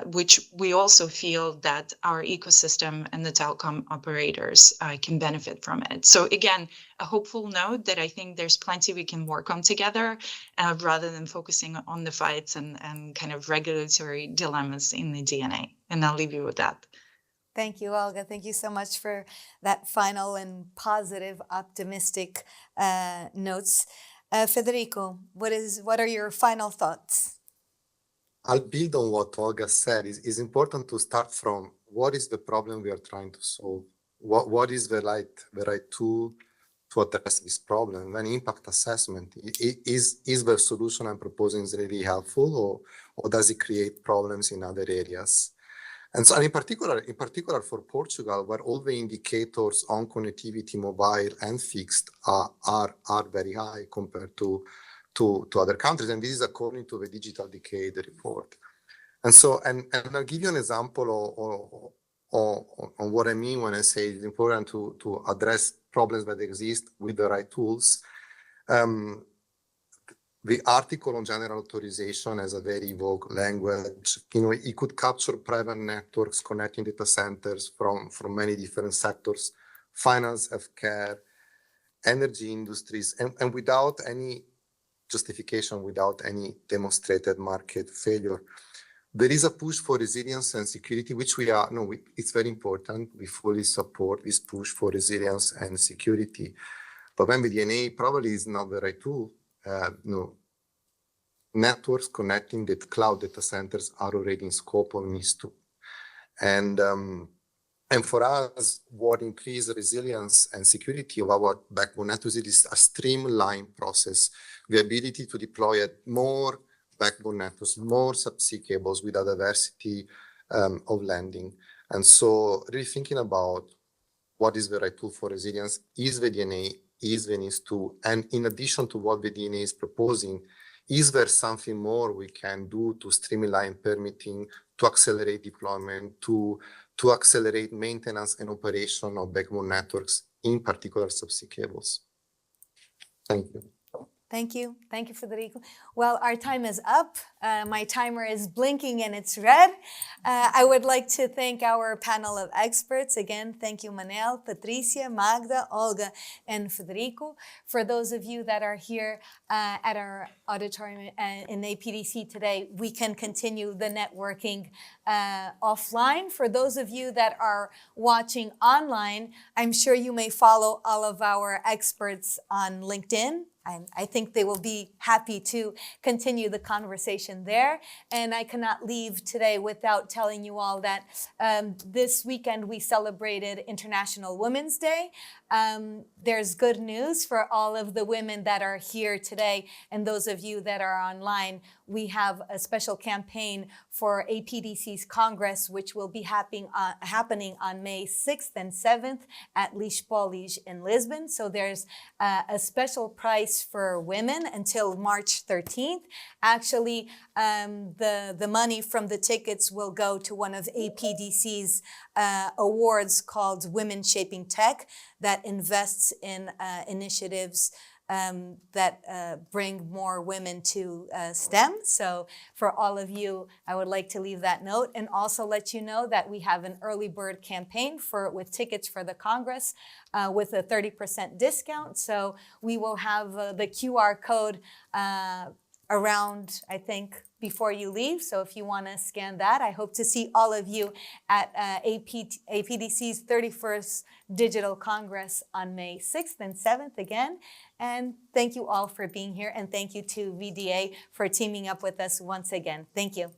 which we also feel that our ecosystem and the telecom operators can benefit from it. So again, a hopeful note that I think there's plenty we can work on together, rather than focusing on the fights and kind of regulatory dilemmas in the DNA. And I'll leave you with that. Thank you, Olga. Thank you so much for that final and positive, optimistic notes. Federico, what are your final thoughts? I'll build on what Olga said. It's important to start from what is the problem we are trying to solve? What is the right tool to address this problem? When impact assessment, is the solution I'm proposing is really helpful, or does it create problems in other areas? And so, and in particular for Portugal, where all the indicators on connectivity, mobile and fixed, are very high compared to other countries, and this is according to the Digital Decade report. And so, and I'll give you an example on what I mean when I say it's important to address problems that exist with the right tools. The article on general authorization has a very vague language. It could capture private networks connecting data centers from many different sectors, finance, healthcare, energy industries, and without any justification, without any demonstrated market failure. There is a push for resilience and security, which it's very important. We fully support this push for resilience and security. But when the DNA probably is not the right tool, networks connecting the cloud data centers are already in scope of NIS2. And for us, what increases resilience and security of our backbone networks is a streamlined process, the ability to deploy more backbone networks, more subsea cables with a diversity of landing. And so really thinking about what is the right tool for resilience, is the DNA, is the NIS2, and in addition to what the DNA is proposing, is there something more we can do to streamline permitting, to accelerate deployment, to accelerate maintenance and operation of backbone networks, in particular subsea cables? Thank you. Thank you. Thank you, Federico. Well, our time is up. My timer is blinking and it's red. I would like to thank our panel of experts. Again, thank you, Manel, Patricia, Magda, Olga, and Federico. For those of you that are here at our auditorium in APDC today, we can continue the networking offline. For those of you that are watching online, I'm sure you may follow all of our experts on LinkedIn. I think they will be happy to continue the conversation there. And I cannot leave today without telling you all that this weekend we celebrated International Women's Day. There's good news for all of the women that are here today and those of you that are online. We have a special campaign for APDC's Congress, which will be happening on May 6th and 7th at Lisboa in Lisbon. So there's a special price for women until March 13th. Actually, the money from the tickets will go to one of APDC's awards called Women Shaping Tech that invests in initiatives that bring more women to STEM. So for all of you, I would like to leave that note and also let you know that we have an early bird campaign with tickets for the Congress with a 30% discount. So we will have the QR code around, I think, before you leave. So if you want to scan that, I hope to see all of you at APDC's 31st Digital Congress on May 6th and 7th again. And thank you all for being here. And thank you to VdA for teaming up with us once again. Thank you.